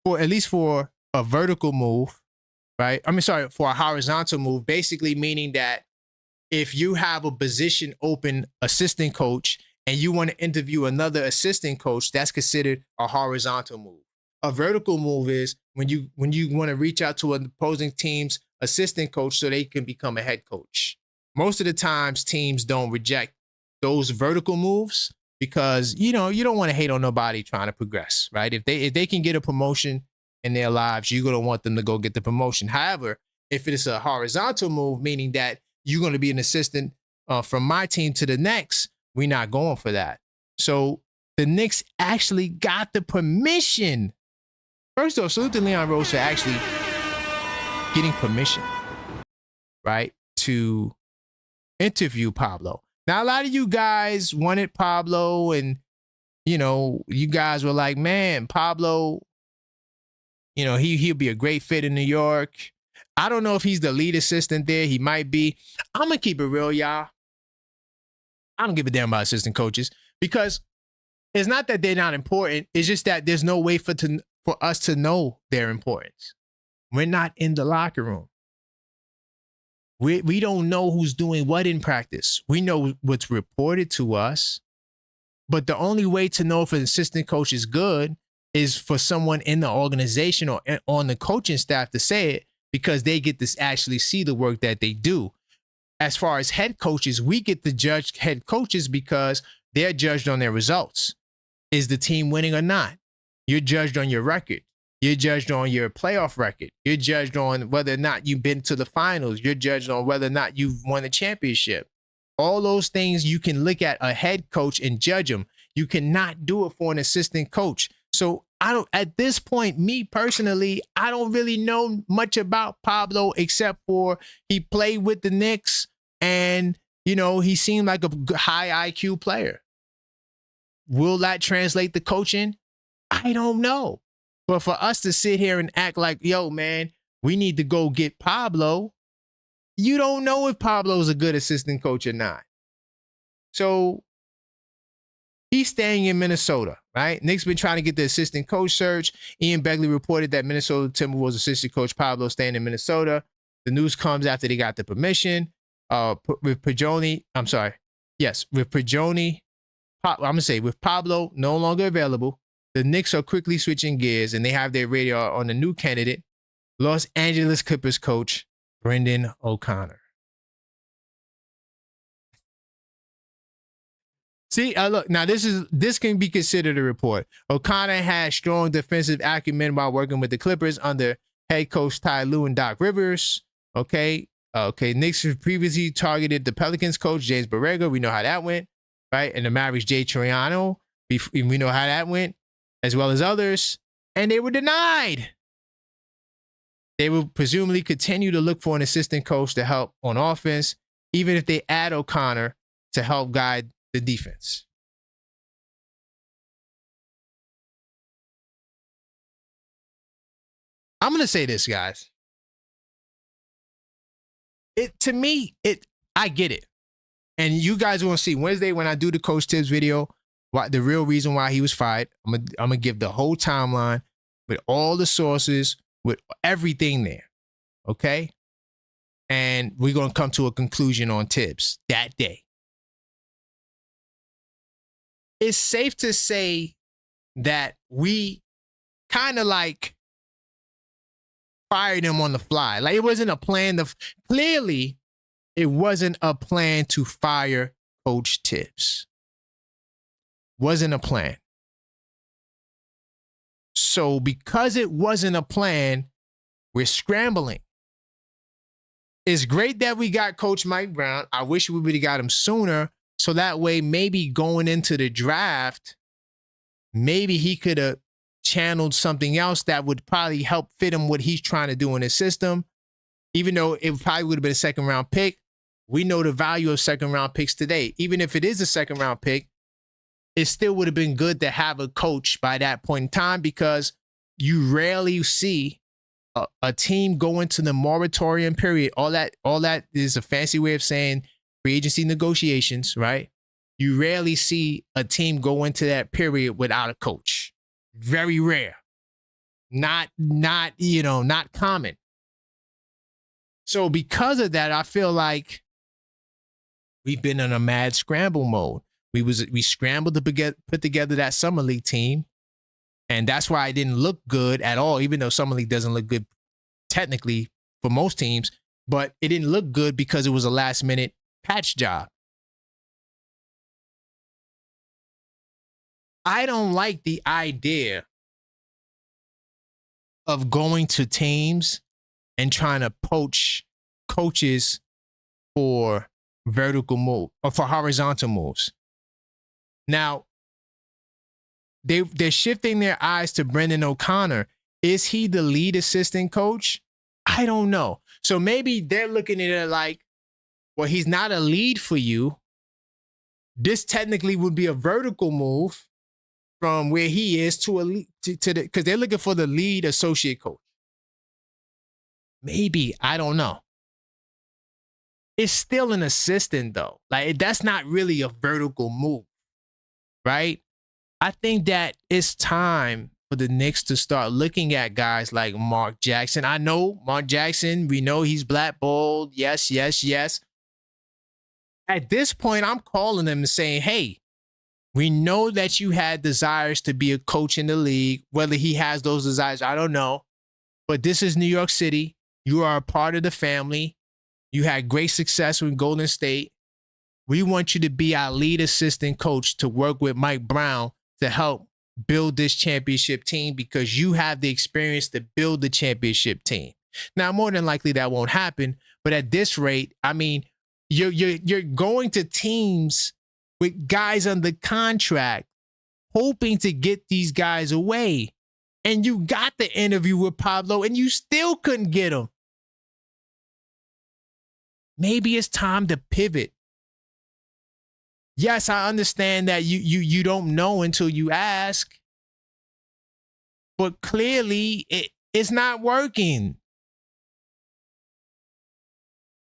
at least for a vertical move, right? For a horizontal move, basically meaning that if you have a position open assistant coach and you want to interview another assistant coach, that's considered a horizontal move. A vertical move is when you want to reach out to an opposing team's assistant coach so they can become a head coach. Most of the times, teams don't reject those vertical moves, because you don't want to hate on nobody trying to progress, right? If they can get a promotion in their lives, you're gonna want them to go get the promotion. However, if it is a horizontal move, meaning that you're gonna be an assistant from my team to the next, we're not going for that. So the Knicks actually got the permission. First off, salute to Leon Rose for actually getting permission, right, to interview Pablo. Now, a lot of you guys wanted Pablo, and, you guys were like, man, Pablo, he'll be a great fit in New York. I don't know if he's the lead assistant there. He might be. I'm going to keep it real, y'all. I don't give a damn about assistant coaches, because it's not that they're not important. It's just that there's no way for us to know their importance. We're not in the locker room. We don't know who's doing what in practice. We know what's reported to us, but the only way to know if an assistant coach is good is for someone in the organization or on the coaching staff to say it, because they get to actually see the work that they do. As far as head coaches, we get to judge head coaches because they're judged on their results. Is the team winning or not? You're judged on your record. You're judged on your playoff record. You're judged on whether or not you've been to the finals. You're judged on whether or not you've won a championship. All those things you can look at a head coach and judge them. You cannot do it for an assistant coach. So at this point, me personally, I don't really know much about Pablo except for he played with the Knicks and, he seemed like a high IQ player. Will that translate to coaching? I don't know. But for us to sit here and act like, yo, man, we need to go get Pablo, you don't know if Pablo's a good assistant coach or not. So he's staying in Minnesota, right? Knicks been trying to get the assistant coach search. Ian Begley reported that Minnesota Timberwolves assistant coach Pablo staying in Minnesota. The news comes after they got the permission. With Prigioni, with Pablo no longer available, the Knicks are quickly switching gears, and they have their radar on the new candidate, Los Angeles Clippers coach Brendan O'Connor. See, look, now this can be considered a report. O'Connor had strong defensive acumen while working with the Clippers under head coach Ty Lue and Doc Rivers. Okay. Knicks previously targeted the Pelicans coach James Borrego. We know how that went, right? And the Mavericks Jay Triano. We know how that went, as well as others. And they were denied. They will presumably continue to look for an assistant coach to help on offense, even if they add O'Connor to help guide the defense. I'm going to say this, guys. To me, I get it. And you guys are going to see Wednesday when I do the Coach Tibbs video, the real reason why he was fired. I'm going to give the whole timeline with all the sources, with everything there. Okay? And we're going to come to a conclusion on Tibbs that day. It's safe to say that we kind of like fired him on the fly. Like it wasn't a plan. Clearly, it wasn't a plan to fire Coach Tibbs. Wasn't a plan. So because it wasn't a plan, we're scrambling. It's great that we got Coach Mike Brown. I wish we would have got him sooner. So that way, maybe going into the draft, maybe he could have channeled something else that would probably help fit him what he's trying to do in his system. Even though it probably would have been a second round pick, we know the value of second round picks today. Even if it is a second round pick, it still would have been good to have a coach by that point in time, because you rarely see a team go into the moratorium period. All that is a fancy way of saying free agency negotiations, right? You rarely see a team go into that period without a coach. Very rare. Not common. So because of that, I feel like we've been in a mad scramble mode. We scrambled to put together that summer league team, and that's why it didn't look good at all, even though summer league doesn't look good technically for most teams, but it didn't look good because it was a last minute patch job. I don't like the idea of going to teams and trying to poach coaches for vertical move or for horizontal moves. Now, they're shifting their eyes to Brendan O'Connor. Is he the lead assistant coach? I don't know. So maybe they're looking at it like, well, he's not a lead for you. This technically would be a vertical move from where he is to a lead, because they're looking for the lead associate coach. Maybe, I don't know. It's still an assistant though. Like that's not really a vertical move, right? I think that it's time for the Knicks to start looking at guys like Mark Jackson. I know Mark Jackson, we know he's blackballed. Yes. At this point, I'm calling them and saying, hey, we know that you had desires to be a coach in the league. Whether he has those desires, I don't know. But this is New York City. You are a part of the family. You had great success with Golden State. We want you to be our lead assistant coach to work with Mike Brown to help build this championship team, because you have the experience to build the championship team. Now, more than likely that won't happen, but at this rate, I mean, you're going to teams with guys under contract, hoping to get these guys away. And you got the interview with Pablo and you still couldn't get him. Maybe it's time to pivot. Yes, I understand that you don't know until you ask. But clearly it's not working.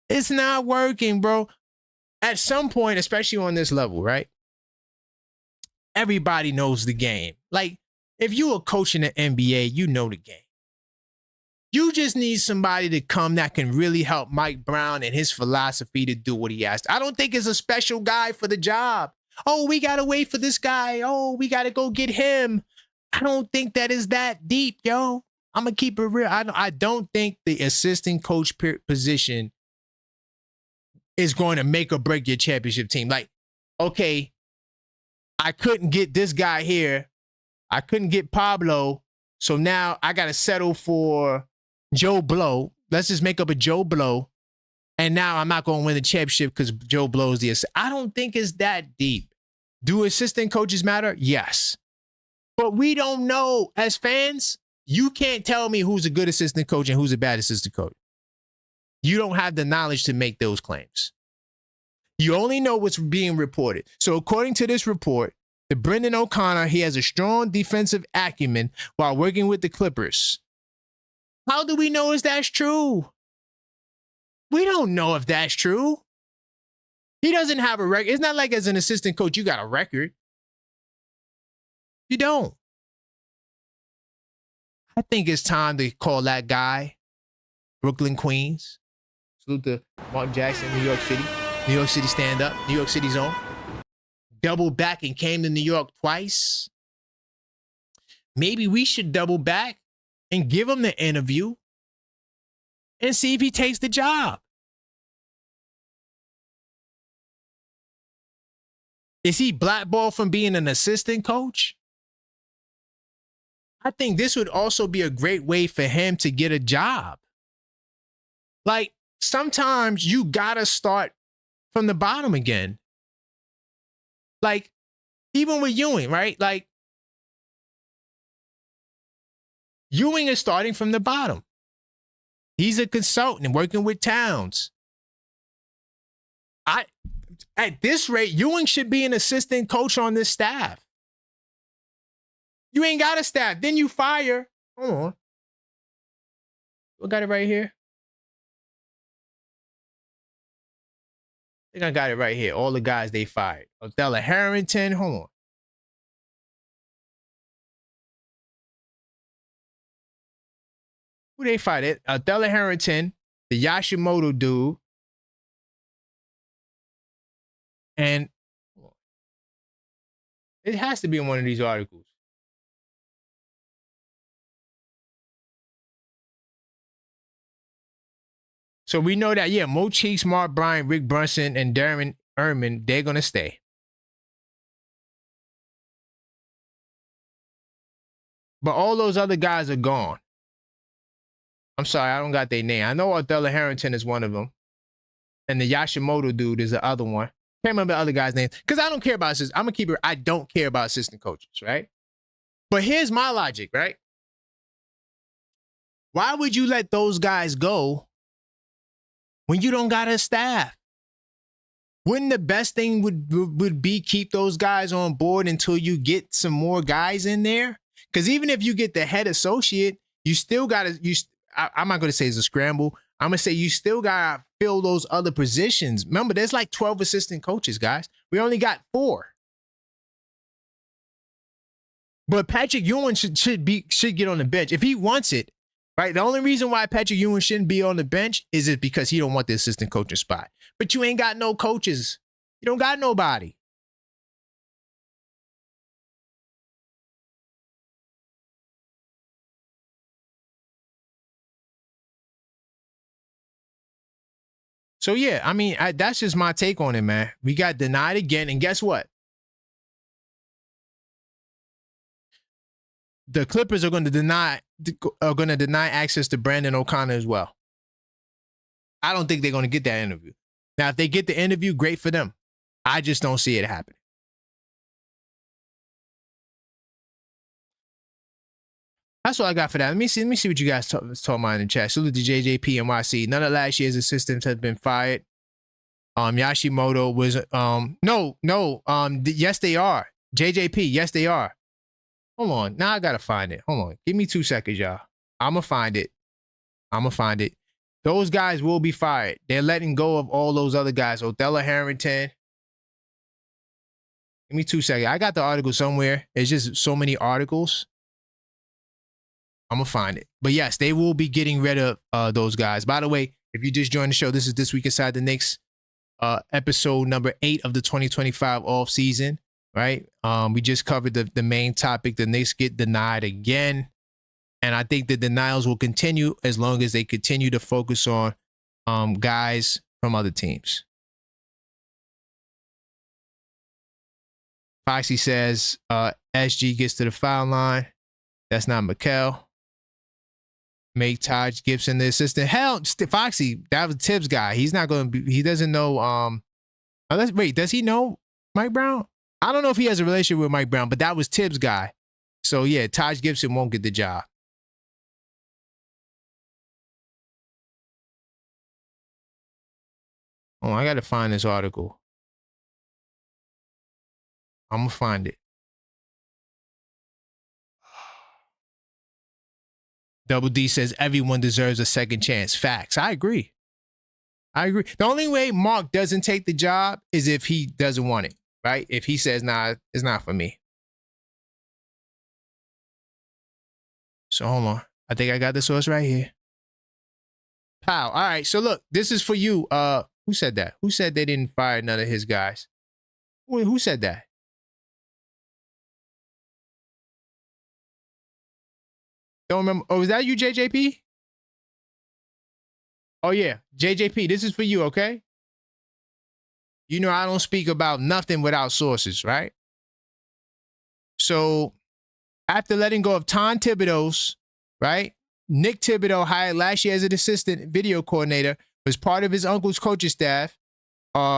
It's not working, bro. At some point, especially on this level, right? Everybody knows the game. Like, if you are coaching the NBA, you know the game. You just need somebody to come that can really help Mike Brown and his philosophy to do what he asked. I don't think it's a special guy for the job. Oh, we got to wait for this guy. Oh, we got to go get him. I don't think that is that deep, yo. I'm going to keep it real. I don't think the assistant coach position is going to make or break your championship team. Like, okay, I couldn't get this guy here. I couldn't get Pablo. So now I got to settle for Joe Blow. Let's just make up a Joe Blow. And now I'm not going to win the championship because Joe Blow is the assistant. I don't think it's that deep. Do assistant coaches matter? Yes. But we don't know. As fans, you can't tell me who's a good assistant coach and who's a bad assistant coach. You don't have the knowledge to make those claims. You only know what's being reported. So according to this report, the Brendan O'Connor, he has a strong defensive acumen while working with the Clippers. How do we know if that's true? We don't know if that's true. He doesn't have a record. It's not like as an assistant coach, you got a record. You don't. I think it's time to call that guy Brooklyn, Queens. Salute to Mark Jackson, New York City. New York City stand up. New York City zone. Double back and came to New York twice. Maybe we should double back and give him the interview and see if he takes the job. Is he blackballed from being an assistant coach? I think this would also be a great way for him to get a job. Like, sometimes you gotta start from the bottom again. Like, even with Ewing, right? Like, Ewing is starting from the bottom. He's a consultant working with Towns. At this rate, Ewing should be an assistant coach on this staff. You ain't got a staff. Then you fire. Hold on. I got it right here. I think I got it right here. All the guys they fired. Othello Harrington. Hold on. Who they fired? Othello Harrington, the Yashimoto dude. And it has to be in one of these articles. So we know that, yeah, Mo Cheeks, Mark Bryant, Rick Brunson, and Darren Erman, they're going to stay. But all those other guys are gone. I'm sorry, I don't got their name. I know Othello Harrington is one of them. And the Yashimoto dude is the other one. Can't remember the other guy's name. Because I don't care about assistant. I'm going to keep it. I don't care about assistant coaches, right? But here's my logic, right? Why would you let those guys go when you don't got a staff? Wouldn't the best thing would be keep those guys on board until you get some more guys in there? Because even if you get the head associate, you still got to, I'm not going to say it's a scramble. I'm going to say you still got to fill those other positions. Remember, there's like 12 assistant coaches, guys. We only got 4. But Patrick Ewing should get on the bench if he wants it, right? The only reason why Patrick Ewing shouldn't be on the bench is it because he don't want the assistant coaching spot. But you ain't got no coaches. You don't got nobody. So, yeah, I mean, that's just my take on it, man. We got denied again. And guess what? The Clippers are going to deny access to Brandon O'Connor as well. I don't think they're going to get that interview. Now, if they get the interview, great for them. I just don't see it happening. That's all I got for that. Let me see what you guys talk about in the chat. Salute to JJP and YC. None of last year's assistants have been fired. Yashimoto was yes they are. JJP, yes they are. Hold on. Now I gotta find it. Hold on. Give me 2 seconds, y'all. I'ma find it. Those guys will be fired. They're letting go of all those other guys. Othello Harrington. Give me 2 seconds. I got the article somewhere. It's just so many articles. I'm going to find it. But yes, they will be getting rid of those guys. By the way, if you just joined the show, this is This Week Inside the Knicks, episode number 8 of the 2025 off season, right? We just covered the main topic. The Knicks get denied again. And I think the denials will continue as long as they continue to focus on guys from other teams. Foxy says SG gets to the foul line. That's not Mikal. Make Taj Gibson the assistant. Hell, Foxy, that was Tibbs guy. He's not going to be, he doesn't know, wait, does he know Mike Brown? I don't know if he has a relationship with Mike Brown, but that was Tibbs guy. So yeah, Taj Gibson won't get the job. Oh, I got to find this article. I'm going to find it. Double D says everyone deserves a second chance. Facts. I agree. The only way Mark doesn't take the job is if he doesn't want it, right? If he says, nah, it's not for me. So hold on. I think I got the source right here. Pow. All right. So look, this is for you. Who said that? Who said they didn't fire none of his guys? Who said that? Don't remember. Oh, was that you, JJP? Oh, yeah. JJP, this is for you, okay? You know I don't speak about nothing without sources, right? So after letting go of Tom Thibodeau's, right? Nick Thibodeau, hired last year as an assistant video coordinator, was part of his uncle's coaching staff.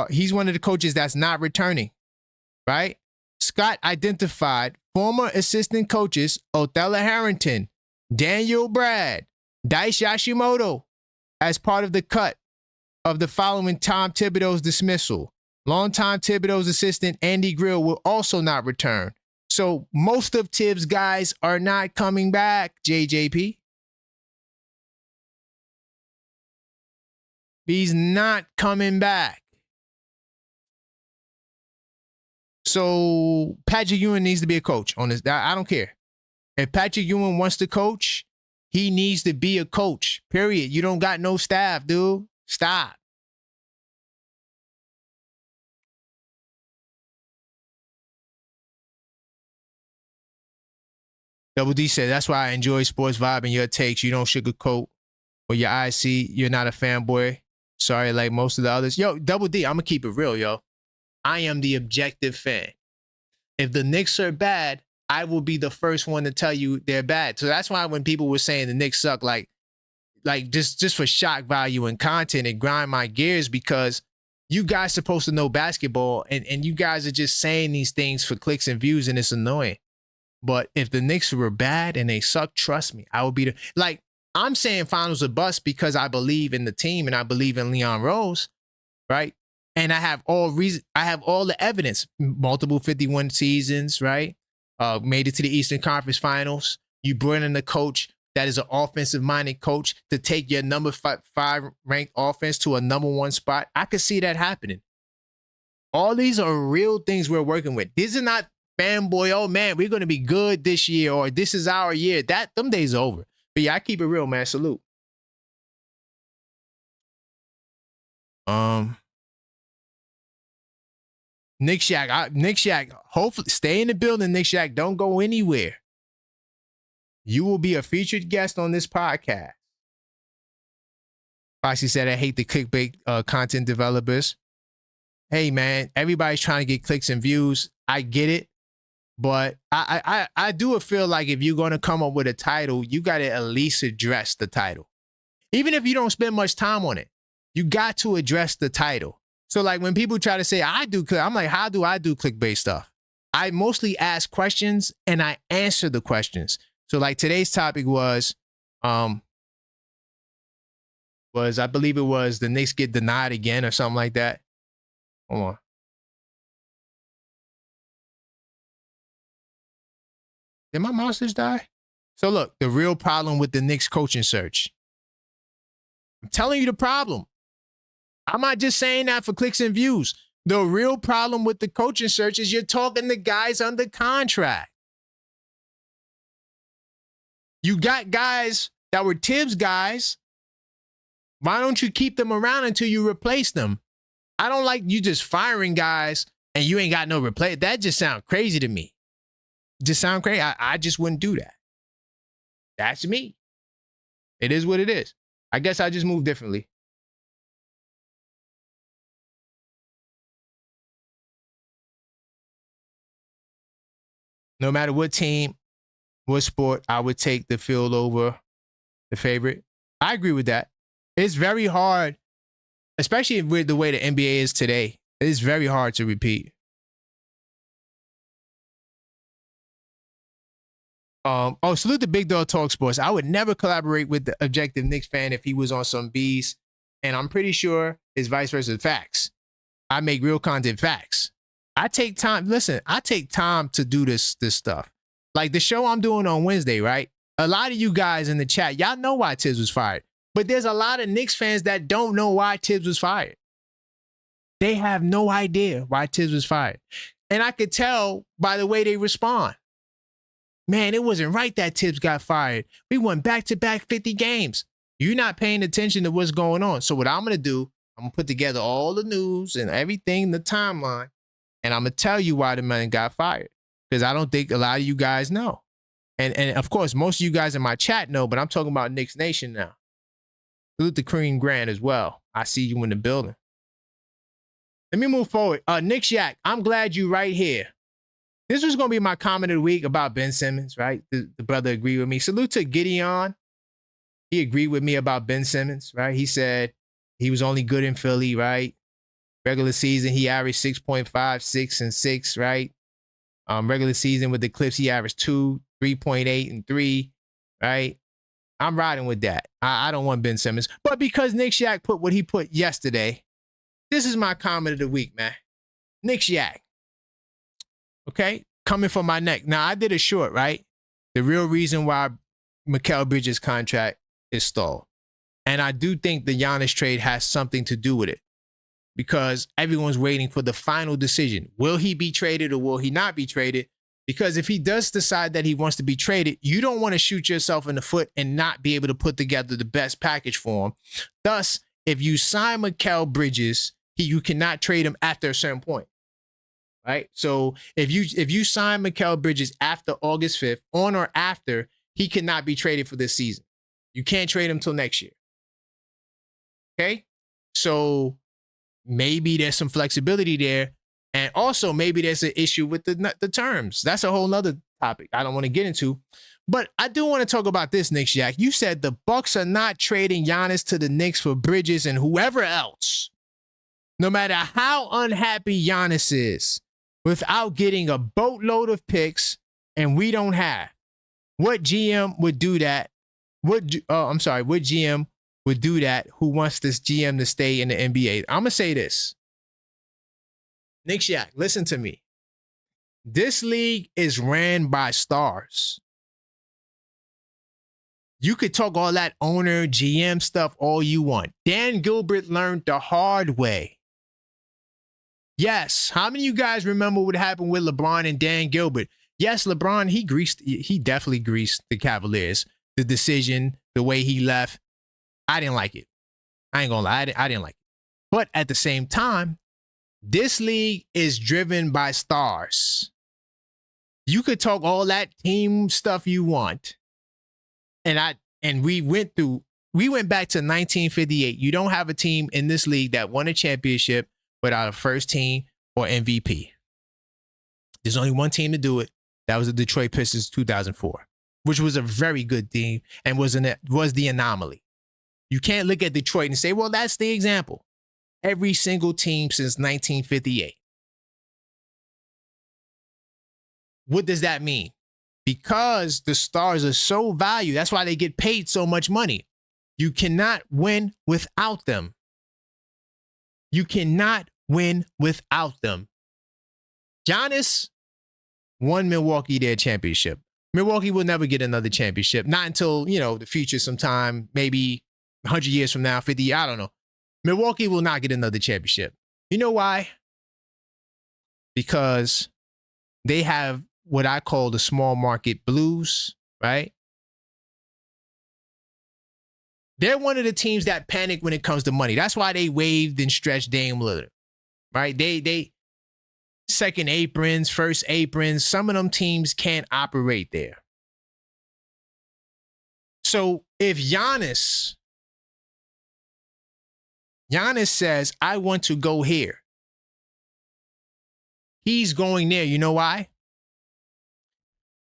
He's one of the coaches that's not returning, right? Scott identified former assistant coaches Othello Harrington, Daniel Brad, Dice Yashimoto as part of the cut of the following Tom Thibodeau's dismissal. Longtime Thibodeau's assistant Andy Grill will also not return. So most of Tibbs' guys are not coming back, JJP. He's not coming back. So Patrick Ewing needs to be a coach on this. I don't care. If Patrick Ewing wants to coach, he needs to be a coach, period. You don't got no staff, dude. Stop. Double D said, that's why I enjoy Sports Vibe and your takes. You don't sugarcoat what your eyes see. You're not a fanboy. Sorry, like most of the others. Yo, Double D, I'm going to keep it real, yo. I am the objective fan. If the Knicks are bad, I will be the first one to tell you they're bad. So that's why when people were saying the Knicks suck, like just for shock value and content, it grind my gears because you guys supposed to know basketball and you guys are just saying these things for clicks and views and it's annoying. But if the Knicks were bad and they suck, trust me, I would be I'm saying finals are bust because I believe in the team and I believe in Leon Rose, right? And I have all the evidence, multiple 51 seasons, right? Made it to the Eastern Conference Finals. You bring in a coach that is an offensive-minded coach to take your number five ranked offense to a number one spot. I could see that happening. All these are real things we're working with. This is not fanboy, oh man, we're going to be good this year or this is our year. Them days are over. But yeah, I keep it real, man. Salute. Nick Shack, hopefully stay in the building, Nick Shack. Don't go anywhere. You will be a featured guest on this podcast. Foxy said, I hate the clickbait content developers. Hey, man, everybody's trying to get clicks and views. I get it. But I do feel like if you're going to come up with a title, you got to at least address the title. Even if you don't spend much time on it, you got to address the title. So like when people try to say I'm like, how do I do clickbait stuff? I mostly ask questions and I answer the questions. So like today's topic was I believe it was the Knicks get denied again or something like that. Hold on. Did my mouse just die? So look, the real problem with the Knicks coaching search. I'm telling you the problem. I'm not just saying that for clicks and views. The real problem with the coaching search is you're talking to guys under contract. You got guys that were Tibbs guys. Why don't you keep them around until you replace them? I don't like you just firing guys and you ain't got no replace. That just sounds crazy to me. Just sound crazy. I just wouldn't do that. That's me. It is what it is. I guess I just move differently. No matter what team, what sport, I would take the field over the favorite. I agree with that. It's very hard, especially with the way the NBA is today. It's very hard to repeat. Salute the Big Dog Talk Sports. I would never collaborate with the objective Knicks fan if he was on some B's, and I'm pretty sure it's vice versa. Facts. I make real content. Facts. I take time. Listen, I take time to do this stuff. Like the show I'm doing on Wednesday, right? A lot of you guys in the chat, y'all know why Tibbs was fired. But there's a lot of Knicks fans that don't know why Tibbs was fired. They have no idea why Tibbs was fired. And I could tell by the way they respond. Man, it wasn't right that Tibbs got fired. We won back-to-back 50 games. You're not paying attention to what's going on. So what I'm going to do, I'm going to put together all the news and everything, the timeline, and I'm going to tell you why the man got fired. Because I don't think a lot of you guys know. And of course, most of you guys in my chat know, but I'm talking about Knicks Nation now. Salute the Cream Grand as well. I see you in the building. Let me move forward. Nick Yak, I'm glad you right here. This was going to be my comment of the week about Ben Simmons, right? The brother agreed with me. Salute to Gideon. He agreed with me about Ben Simmons, right? He said he was only good in Philly, right? Regular season, he averaged 6.5, 6, and 6, right? Regular season with the Clips, he averaged 2, 3.8, and 3, right? I'm riding with that. I don't want Ben Simmons. But because Nick Shack put what he put yesterday, this is my comment of the week, man. Nick Shack. Okay? Coming from my neck. Now, I did a short, right? The real reason why Mikal Bridges' contract is stalled. And I do think the Giannis trade has something to do with it. Because everyone's waiting for the final decision. Will he be traded or will he not be traded? Because if he does decide that he wants to be traded, you don't want to shoot yourself in the foot and not be able to put together the best package for him. Thus, if you sign Mikal Bridges, you cannot trade him after a certain point. Right? So if you sign Mikal Bridges after August 5th, on or after, he cannot be traded for this season. You can't trade him till next year. Okay? So maybe there's some flexibility there. And also maybe there's an issue with the terms. That's a whole nother topic I don't want to get into. But I do want to talk about this, Nick Jack. You said the Bucks are not trading Giannis to the Knicks for Bridges and whoever else. No matter how unhappy Giannis is, without getting a boatload of picks, and we don't have. What GM would do that? What GM would do that who wants this GM to stay in the NBA? I'm going to say this. Nick Shack, listen to me. This league is ran by stars. You could talk all that owner, GM stuff all you want. Dan Gilbert learned the hard way. Yes, how many of you guys remember what happened with LeBron and Dan Gilbert? Yes, LeBron, he definitely greased the Cavaliers. The decision, the way he left, I didn't like it. I ain't gonna lie, I didn't like it. But at the same time, this league is driven by stars. You could talk all that team stuff you want. And we went back to 1958. You don't have a team in this league that won a championship without a first team or MVP. There's only one team to do it. That was the Detroit Pistons 2004, which was a very good team and was the anomaly. You can't look at Detroit and say, well, that's the example. Every single team since 1958. What does that mean? Because the stars are so valued, that's why they get paid so much money. You cannot win without them. You cannot win without them. Giannis won Milwaukee their championship. Milwaukee will never get another championship. Not until, the future sometime, maybe 100 years from now, 50, I don't know. Milwaukee will not get another championship. You know why? Because they have what I call the small market blues, right? They're one of the teams that panic when it comes to money. That's why they waived and stretched Dame Lillard, right? They second aprons, first aprons. Some of them teams can't operate there. So if Giannis says, I want to go here, he's going there. You know why?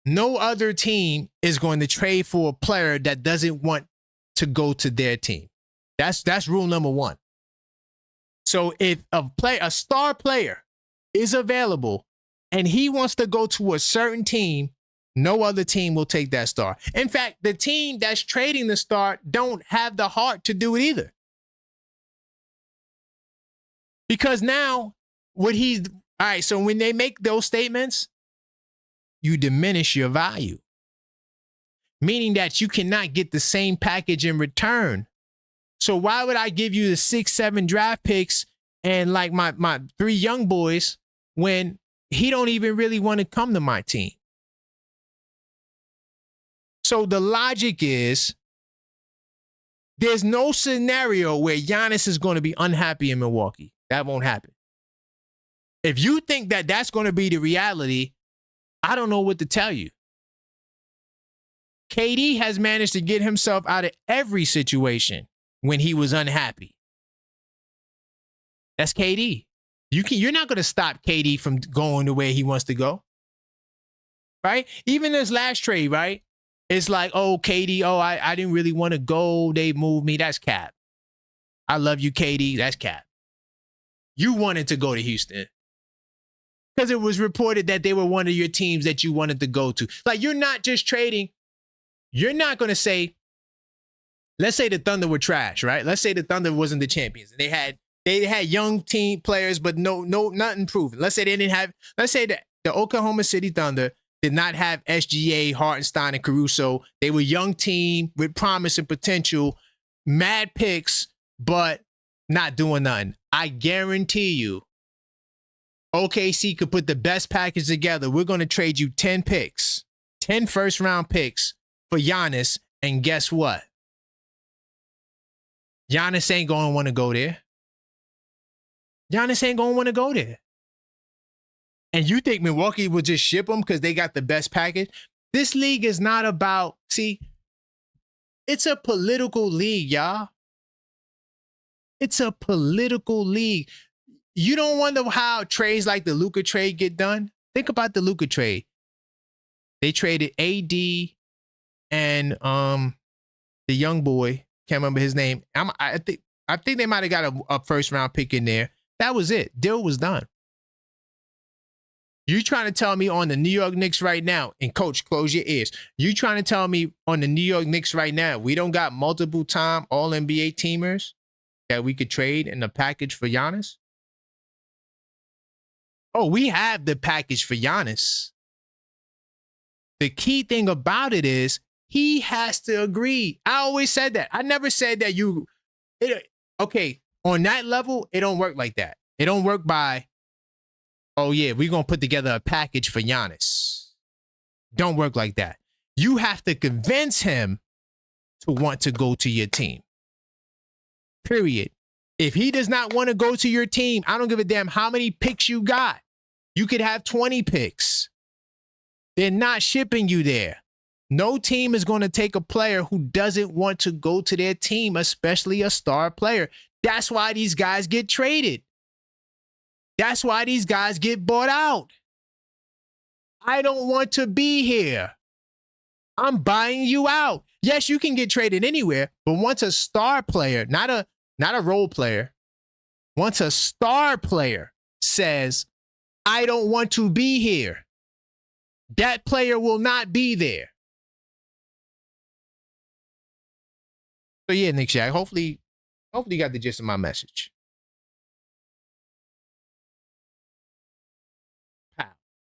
No other team is going to trade for a player that doesn't want to go to their team. That's rule number one. So if a star player is available and he wants to go to a certain team, no other team will take that star. In fact, the team that's trading the star don't have the heart to do it either. Because now, all right, so when they make those statements, you diminish your value. Meaning that you cannot get the same package in return. So why would I give you the 6, 7 draft picks and like my 3 young boys when he don't even really want to come to my team? So the logic is there's no scenario where Giannis is going to be unhappy in Milwaukee. That won't happen. If you think that that's going to be the reality, I don't know what to tell you. KD has managed to get himself out of every situation when he was unhappy. That's KD. You're not going to stop KD from going the way he wants to go. Right? Even this last trade, right? It's like, oh, KD, I didn't really want to go. They moved me. That's cap. I love you, KD. That's cap. You wanted to go to Houston because it was reported that they were one of your teams that you wanted to go to. Like, you're not just trading. You're not going to say, let's say the Thunder were trash, right? Let's say the Thunder wasn't the champions. They had young team players, but nothing proven. Let's say the Oklahoma City Thunder did not have SGA, Hartenstein, and Caruso. They were a young team with promise and potential, mad picks, but not doing nothing. I guarantee you, OKC could put the best package together. We're going to trade you 10 picks, 10 first-round picks for Giannis, and guess what? Giannis ain't going to want to go there. Giannis ain't going to want to go there. And you think Milwaukee will just ship them because they got the best package? This league is not about, it's a political league, y'all. It's a political league. You don't wonder how trades like the Luka trade get done? Think about the Luka trade. They traded AD and the young boy, can't remember his name. I think they might have got a first round pick in there. That was it. Deal was done. You trying to tell me on the New York Knicks right now, and coach, close your ears. You trying to tell me on the New York Knicks right now, we don't got multiple time all NBA teamers that we could trade in the package for Giannis? Oh, we have the package for Giannis. The key thing about it is he has to agree. I always said that. I never said that okay, on that level, it don't work like that. It don't work by, oh yeah, we're going to put together a package for Giannis. Don't work like that. You have to convince him to want to go to your team. Period. If he does not want to go to your team, I don't give a damn how many picks you got. You could have 20 picks. They're not shipping you there. No team is going to take a player who doesn't want to go to their team, especially a star player. That's why these guys get traded. That's why these guys get bought out. I don't want to be here. I'm buying you out. Yes, you can get traded anywhere, but once a star player, not a role player, once a star player says, I don't want to be here, that player will not be there. So yeah, Nick Shaq, hopefully you got the gist of my message.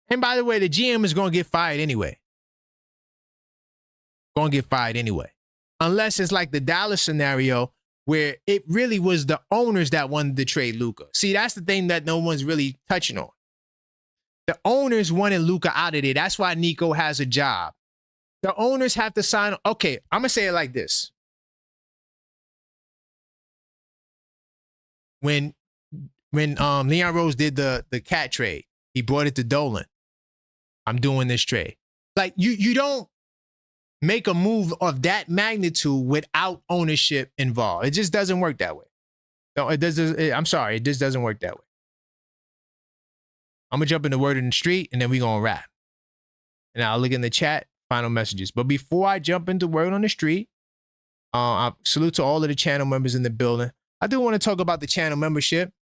And by the way, the GM is going to get fired anyway. Unless it's like the Dallas scenario where it really was the owners that wanted to trade Luka. See, that's the thing that no one's really touching on. The owners wanted Luka out of there. That's why Nico has a job. The owners have to sign. Okay, I'm going to say it like this. When Leon Rose did the cat trade, he brought it to Dolan. I'm doing this trade. Like, you don't make a move of that magnitude without ownership involved. It just doesn't work that way. No, it does. I'm sorry, it just doesn't work that way. I'm gonna jump in the word in the street, and then we gonna rap. and I'll look in the chat, final messages. But before I jump into word on the street, I salute to all of the channel members in the building. I do want to talk about the channel membership,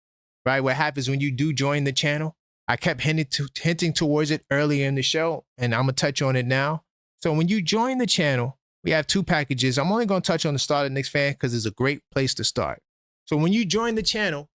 right? What happens when you do join the channel. I kept hinting towards it earlier in the show, and I'm going to touch on it now. So when you join the channel, we have 2 packages. I'm only going to touch on the Start of Knicks Fan because it's a great place to start. So when you join the channel,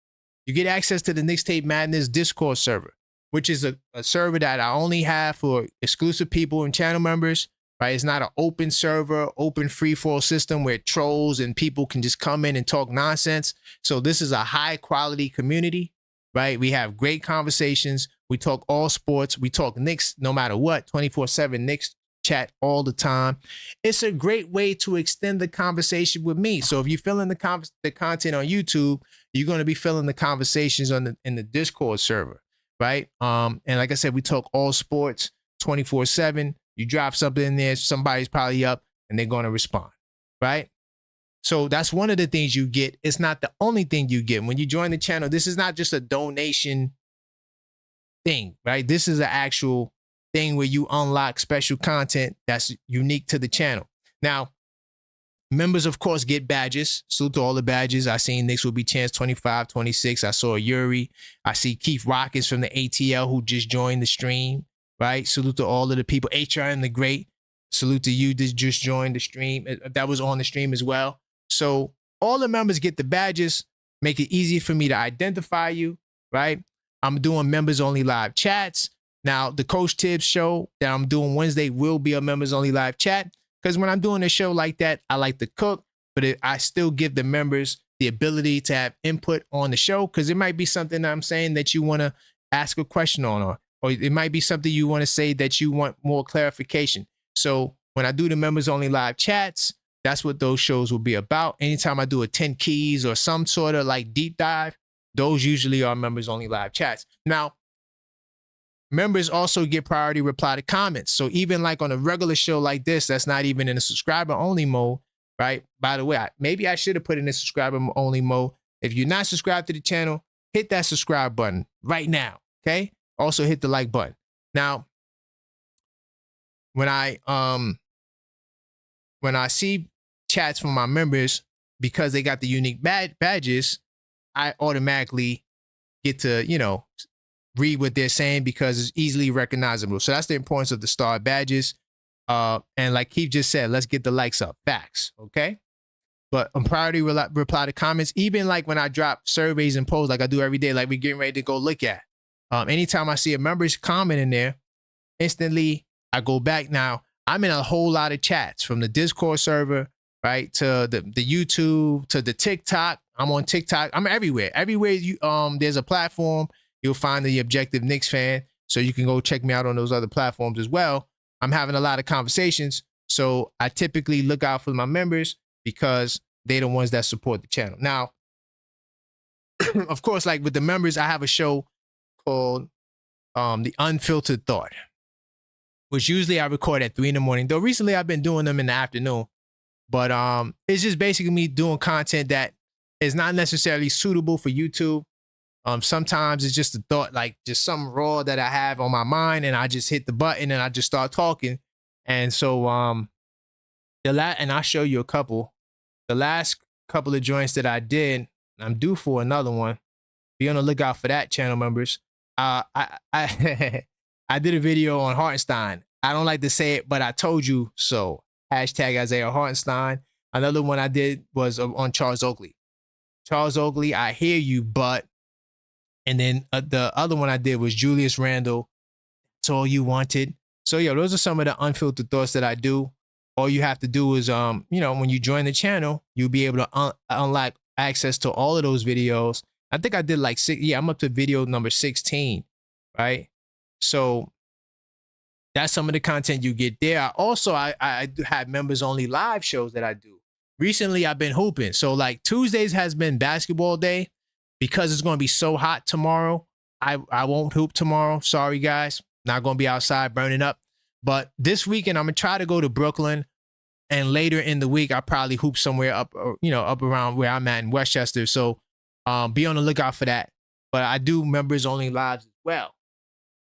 you get access to the Knicks Tape Madness Discord server, which is a server that I only have for exclusive people and channel members, right? It's not an open server, open free-for-all system where trolls and people can just come in and talk nonsense. So this is a high-quality community, right? We have great conversations. We talk all sports. We talk Knicks no matter what, 24/7 Knicks chat all the time. It's a great way to extend the conversation with me. So if you're feeling the content on YouTube, you're going to be feeling the conversations in the Discord server, right? And like I said, we talk all sports 24/7. You drop something in there, somebody's probably up and they're going to respond, right? So that's one of the things you get. It's not the only thing you get. When you join the channel, this is not just a donation thing, right? This is an actual thing where you unlock special content that's unique to the channel. Now, members, of course, get badges. Salute to all the badges. I seen Knicks will be Chance 25, 26. I saw Yuri. I see Keith Rockets from the ATL who just joined the stream, right? Salute to all of the people. HRM the Great. Salute to you that just joined the stream. That was on the stream as well. So all the members get the badges, make it easy for me to identify you, right? I'm doing members only live chats. Now, the Coach Tibbs show that I'm doing Wednesday will be a members only live chat, because when I'm doing a show like that, I like to cook, but I still give the members the ability to have input on the show, because it might be something I'm saying that you want to ask a question on, or it might be something you want to say that you want more clarification. So when I do the members only live chats, that's what those shows will be about. Anytime I do a 10 keys or some sort of like deep dive, those usually are members only live chats. Now, members also get priority reply to comments. So even like on a regular show like this, that's not even in a subscriber only mode, right? By the way, maybe I should have put in a subscriber only mode. If you're not subscribed to the channel, hit that subscribe button right now, okay? Also hit the like button. Now, when I see chats from my members, because they got the unique badges, I automatically get to, read what they're saying because it's easily recognizable. So that's the importance of the star badges. And like Keith just said, let's get the likes up. Facts, okay? But on priority reply to comments, even like when I drop surveys and polls like I do every day, like we're getting ready to go look at. Anytime I see a member's comment in there, instantly I go back. Now, I'm in a whole lot of chats, from the Discord server, right, to the YouTube, to the TikTok. I'm on TikTok. I'm everywhere. Everywhere there's a platform, you'll find the Objective Knicks Fan. So you can go check me out on those other platforms as well. I'm having a lot of conversations. So I typically look out for my members because they're the ones that support the channel. Now, of course, like with the members, I have a show called The Unfiltered Thought, which usually I record at 3 in the morning. Though recently I've been doing them in the afternoon. But it's just basically me doing content that is not necessarily suitable for YouTube. Sometimes it's just a thought, like just some raw that I have on my mind, and I just hit the button and I just start talking. And so and I'll show you a couple. The last couple of joints that I did, I'm due for another one. Be on the lookout for that, channel members. I I did a video on Hartenstein. I don't like to say it, but I told you so. Hashtag Isaiah Hartenstein. Another one I did was on Charles Oakley. Charles Oakley, I hear you, but. And then the other one I did was Julius Randle. That's all you wanted. So, yeah, those are some of the unfiltered thoughts that I do. All you have to do is, when you join the channel, you'll be able to unlock access to all of those videos. I think I did like 6. Yeah, I'm up to video number 16, right? So that's some of the content you get there. I do have members only live shows that I do. Recently, I've been hooping. So like Tuesdays has been basketball day. Because it's going to be so hot tomorrow, I won't hoop tomorrow. Sorry, guys. Not going to be outside burning up. But this weekend, I'm going to try to go to Brooklyn. And later in the week, I'll probably hoop somewhere up around where I'm at in Westchester. So be on the lookout for that. But I do members only lives as well.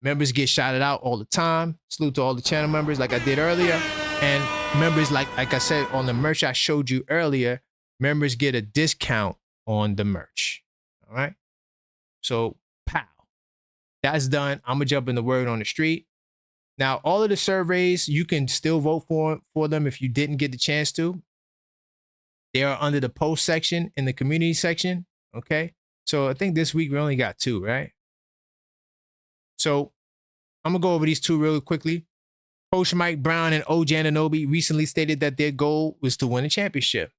Members get shouted out all the time. Salute to all the channel members like I did earlier. And members, like I said on the merch I showed you earlier, members get a discount on the merch. All right. So, pow. That's done. I'm going to jump in the word on the street. Now, all of the surveys, you can still vote for them if you didn't get the chance to. They are under the post section in the community section. Okay. So I think this week we only got 2, right? So I'm going to go over these 2 really quickly. Coach Mike Brown and OG Anunoby recently stated that their goal was to win a championship.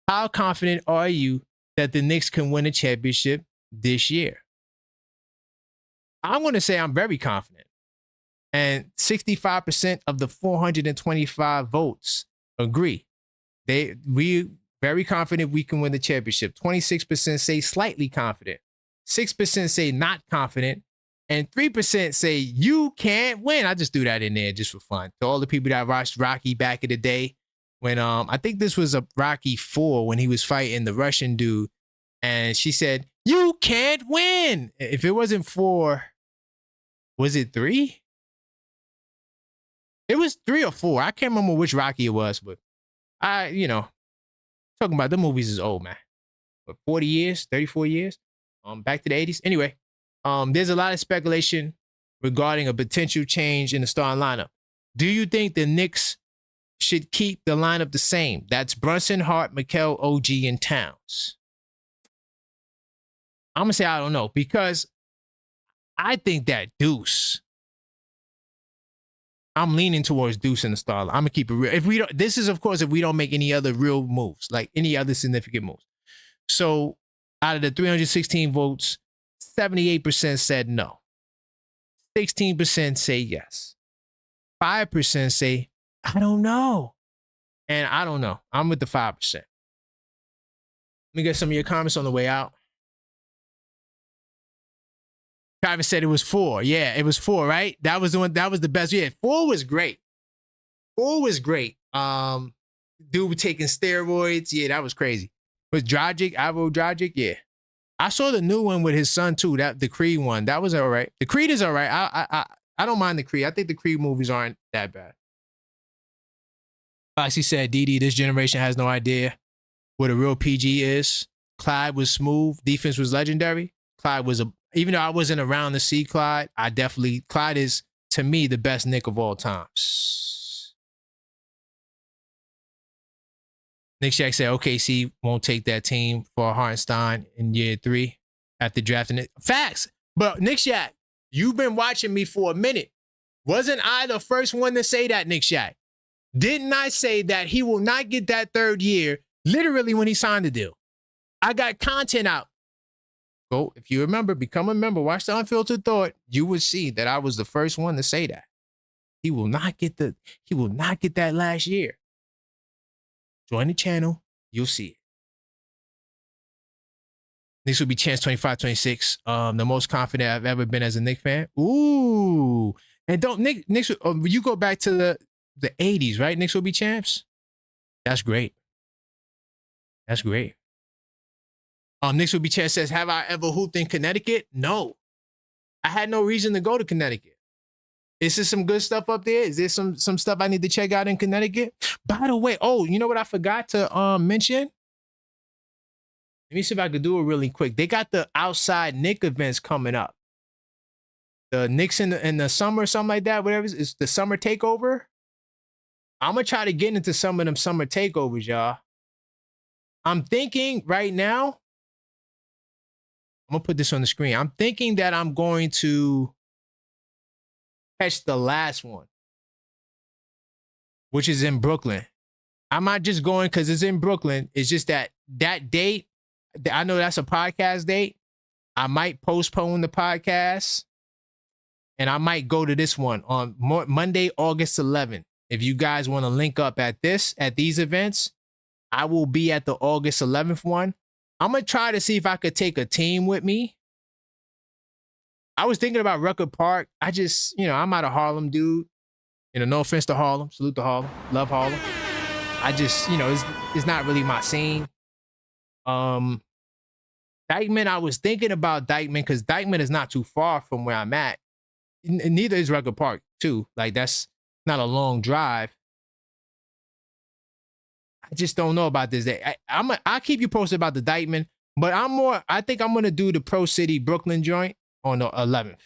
How confident are you that the Knicks can win a championship this year? I'm going to say I'm very confident. And 65% of the 425 votes agree. We very confident we can win the championship. 26% say slightly confident. 6% say not confident. And 3% say you can't win. I just threw that in there just for fun. To all the people that watched Rocky back in the day, when I think this was a Rocky 4 when he was fighting the Russian dude, and she said, "You can't win." If it wasn't 4, was it 3? It was 3 or 4. I can't remember which Rocky it was, but talking about the movies is old, man. But 40 years, 34 years, back to the 80s. Anyway, there's a lot of speculation regarding a potential change in the starting lineup. Do you think the Knicks should keep the lineup the same? That's Brunson, Hart, Mikal, OG, and Towns. I'm going to say I don't know, because I think that Deuce, I'm leaning towards Deuce in the start. I'm going to keep it real. If we don't, this is, of course, if we don't make any other real moves, like any other significant moves. So out of the 316 votes, 78% said no. 16% say yes. 5% say, I don't know. And I don't know. I'm with the 5%. Let me get some of your comments on the way out. Travis said it was 4. Yeah, it was 4, right? That was the one. That was the best. Yeah, 4 was great. 4 was great. Dude taking steroids. Yeah, that was crazy. With Dragic, Ivo Dragic, yeah. I saw the new one with his son too. That the Creed one. That was all right. The Creed is all right. I don't mind the Creed. I think the Creed movies aren't that bad. Foxy said, DD, this generation has no idea what a real PG is. Clyde was smooth. Defense was legendary. Clyde was even though I wasn't around to see Clyde, Clyde is, to me, the best Knick of all times. Nick Shack said OKC won't take that team for Hartenstein in year 3 after drafting it. Facts. But Nick Shack, you've been watching me for a minute. Wasn't I the first one to say that, Nick Shack? Didn't I say that he will not get that 3rd year literally when he signed the deal? I got content out. Go, if you remember, become a member, watch the Unfiltered Thought, you would see that I was the first one to say that. He will not get that last year. Join the channel, you'll see it. This will be Chance 25-26. The most confident I've ever been as a Knicks fan. Ooh. And don't Knicks, you go back to the 80s, right? Knicks will be champs. That's great. That's great. Knicks will be champs says, have I ever hooped in Connecticut? No. I had no reason to go to Connecticut. Is there some good stuff up there? Is there some stuff I need to check out in Connecticut? By the way, you know what I forgot to mention? Let me see if I could do it really quick. They got the outside Knick events coming up. The Knicks in the summer, something like that, whatever. It's the summer takeover. I'm going to try to get into some of them summer takeovers, y'all. I'm thinking right now, I'm going to put this on the screen. I'm thinking that I'm going to catch the last one, which is in Brooklyn. I'm not just going because it's in Brooklyn. It's just that date, I know that's a podcast date. I might postpone the podcast and I might go to this one on Monday, August 11th. If you guys want to link up at these events, I will be at the August 11th one. I'm going to try to see if I could take a team with me. I was thinking about Rucker Park. I just, I'm not a Harlem dude. No offense to Harlem. Salute to Harlem. Love Harlem. I just, it's not really my scene. Dykeman, I was thinking about Dykeman because Dykeman is not too far from where I'm at. neither is Rucker Park too. Like that's not a long drive. I just don't know about this. I'll keep you posted about the Dykeman, but I think I'm gonna do the Pro City Brooklyn joint on the 11th.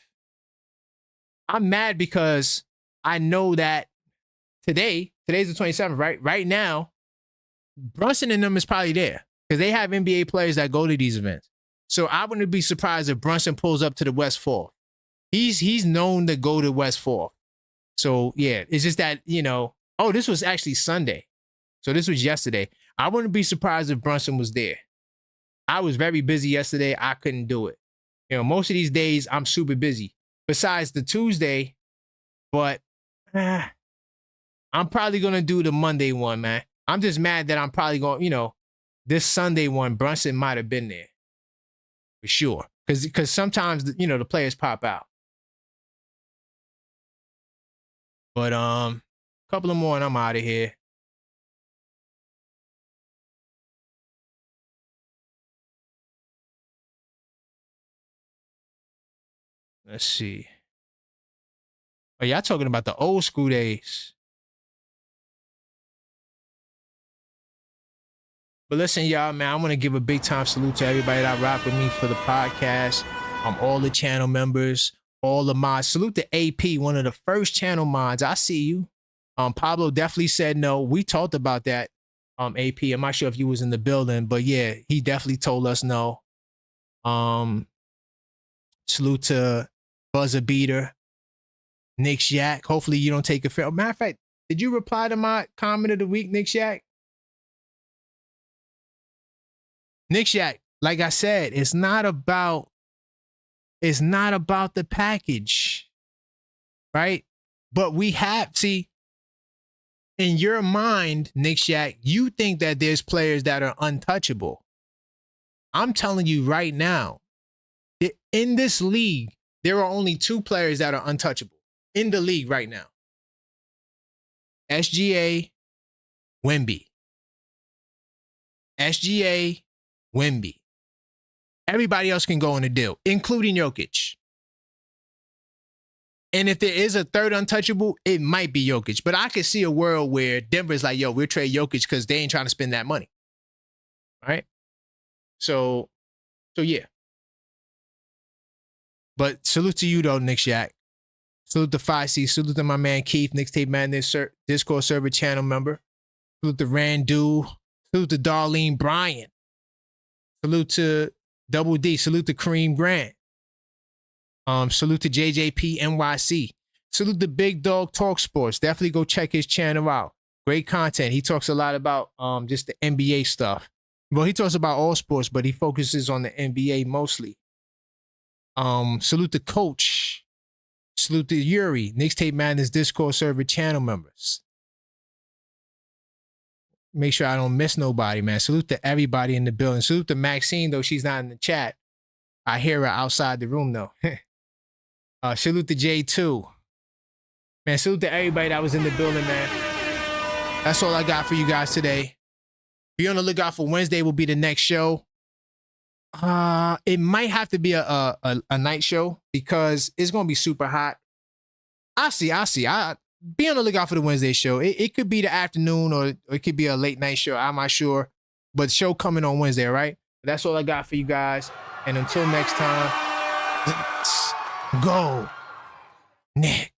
I'm mad because I know that today's the 27th, right? Right now, Brunson and them is probably there because they have NBA players that go to these events. So I wouldn't be surprised if Brunson pulls up to the West 4th. He's known to go to West 4th. So yeah, it's just that, oh, this was actually Sunday. So this was yesterday. I wouldn't be surprised if Brunson was there. I was very busy yesterday. I couldn't do it. Most of these days I'm super busy. Besides the Tuesday, but I'm probably going to do the Monday one, man. I'm just mad that I'm probably going, this Sunday one, Brunson might have been there. For sure. Because sometimes, the players pop out. But a couple of more and I'm out of here. Let's see. Oh, y'all talking about the old school days. But listen, y'all, man, I want to give a big time salute to everybody that rock with me for the podcast. All the channel members, all the mods. Salute to AP, one of the first channel mods. I see you. Pablo definitely said no. We talked about that. AP, I'm not sure if you was in the building, but yeah, he definitely told us no. Salute to Buzzer Beater, Nick Shack. Hopefully you don't take a fair. Matter of fact, did you reply to my comment of the week, Nick Shack? Nick Shack, like I said, it's not about the package, right? But in your mind, Nick Shack, you think that there's players that are untouchable. I'm telling you right now, in this league, there are only 2 players that are untouchable in the league right now. SGA, Wemby. SGA, Wemby. Everybody else can go in the deal, including Jokic. And if there is a third untouchable, it might be Jokic. But I could see a world where Denver's like, yo, we'll trade Jokic because they ain't trying to spend that money. All right? So yeah. But salute to you, though, Nick Shack. Salute to 5C. Salute to my man Keith, Mixtape Madness Discord server channel member. Salute to Randu. Salute to Darlene Bryant. Salute to Double D. Salute to Kareem Grant. Salute to JJP NYC. Salute to Big Dog Talk Sports. Definitely go check his channel out. Great content. He talks a lot about just the NBA stuff. Well, he talks about all sports, but he focuses on the NBA mostly. Salute to Coach. Salute to Yuri, Mixtape Madness Discord server channel members. Make sure I don't miss nobody, man. Salute to everybody in the building. Salute to Maxine, though she's not in the chat. I hear her outside the room, though. Salute to J2. Man, salute to everybody that was in the building, man. That's all I got for you guys today. Be on the lookout for Wednesday will be the next show. It might have to be a night show because it's gonna be super hot. I'll see. Be on the lookout for the Wednesday show. It could be the afternoon or it could be a late night show. I'm not sure. But the show coming on Wednesday, all right? That's all I got for you guys. And until next time, let's go, Nick.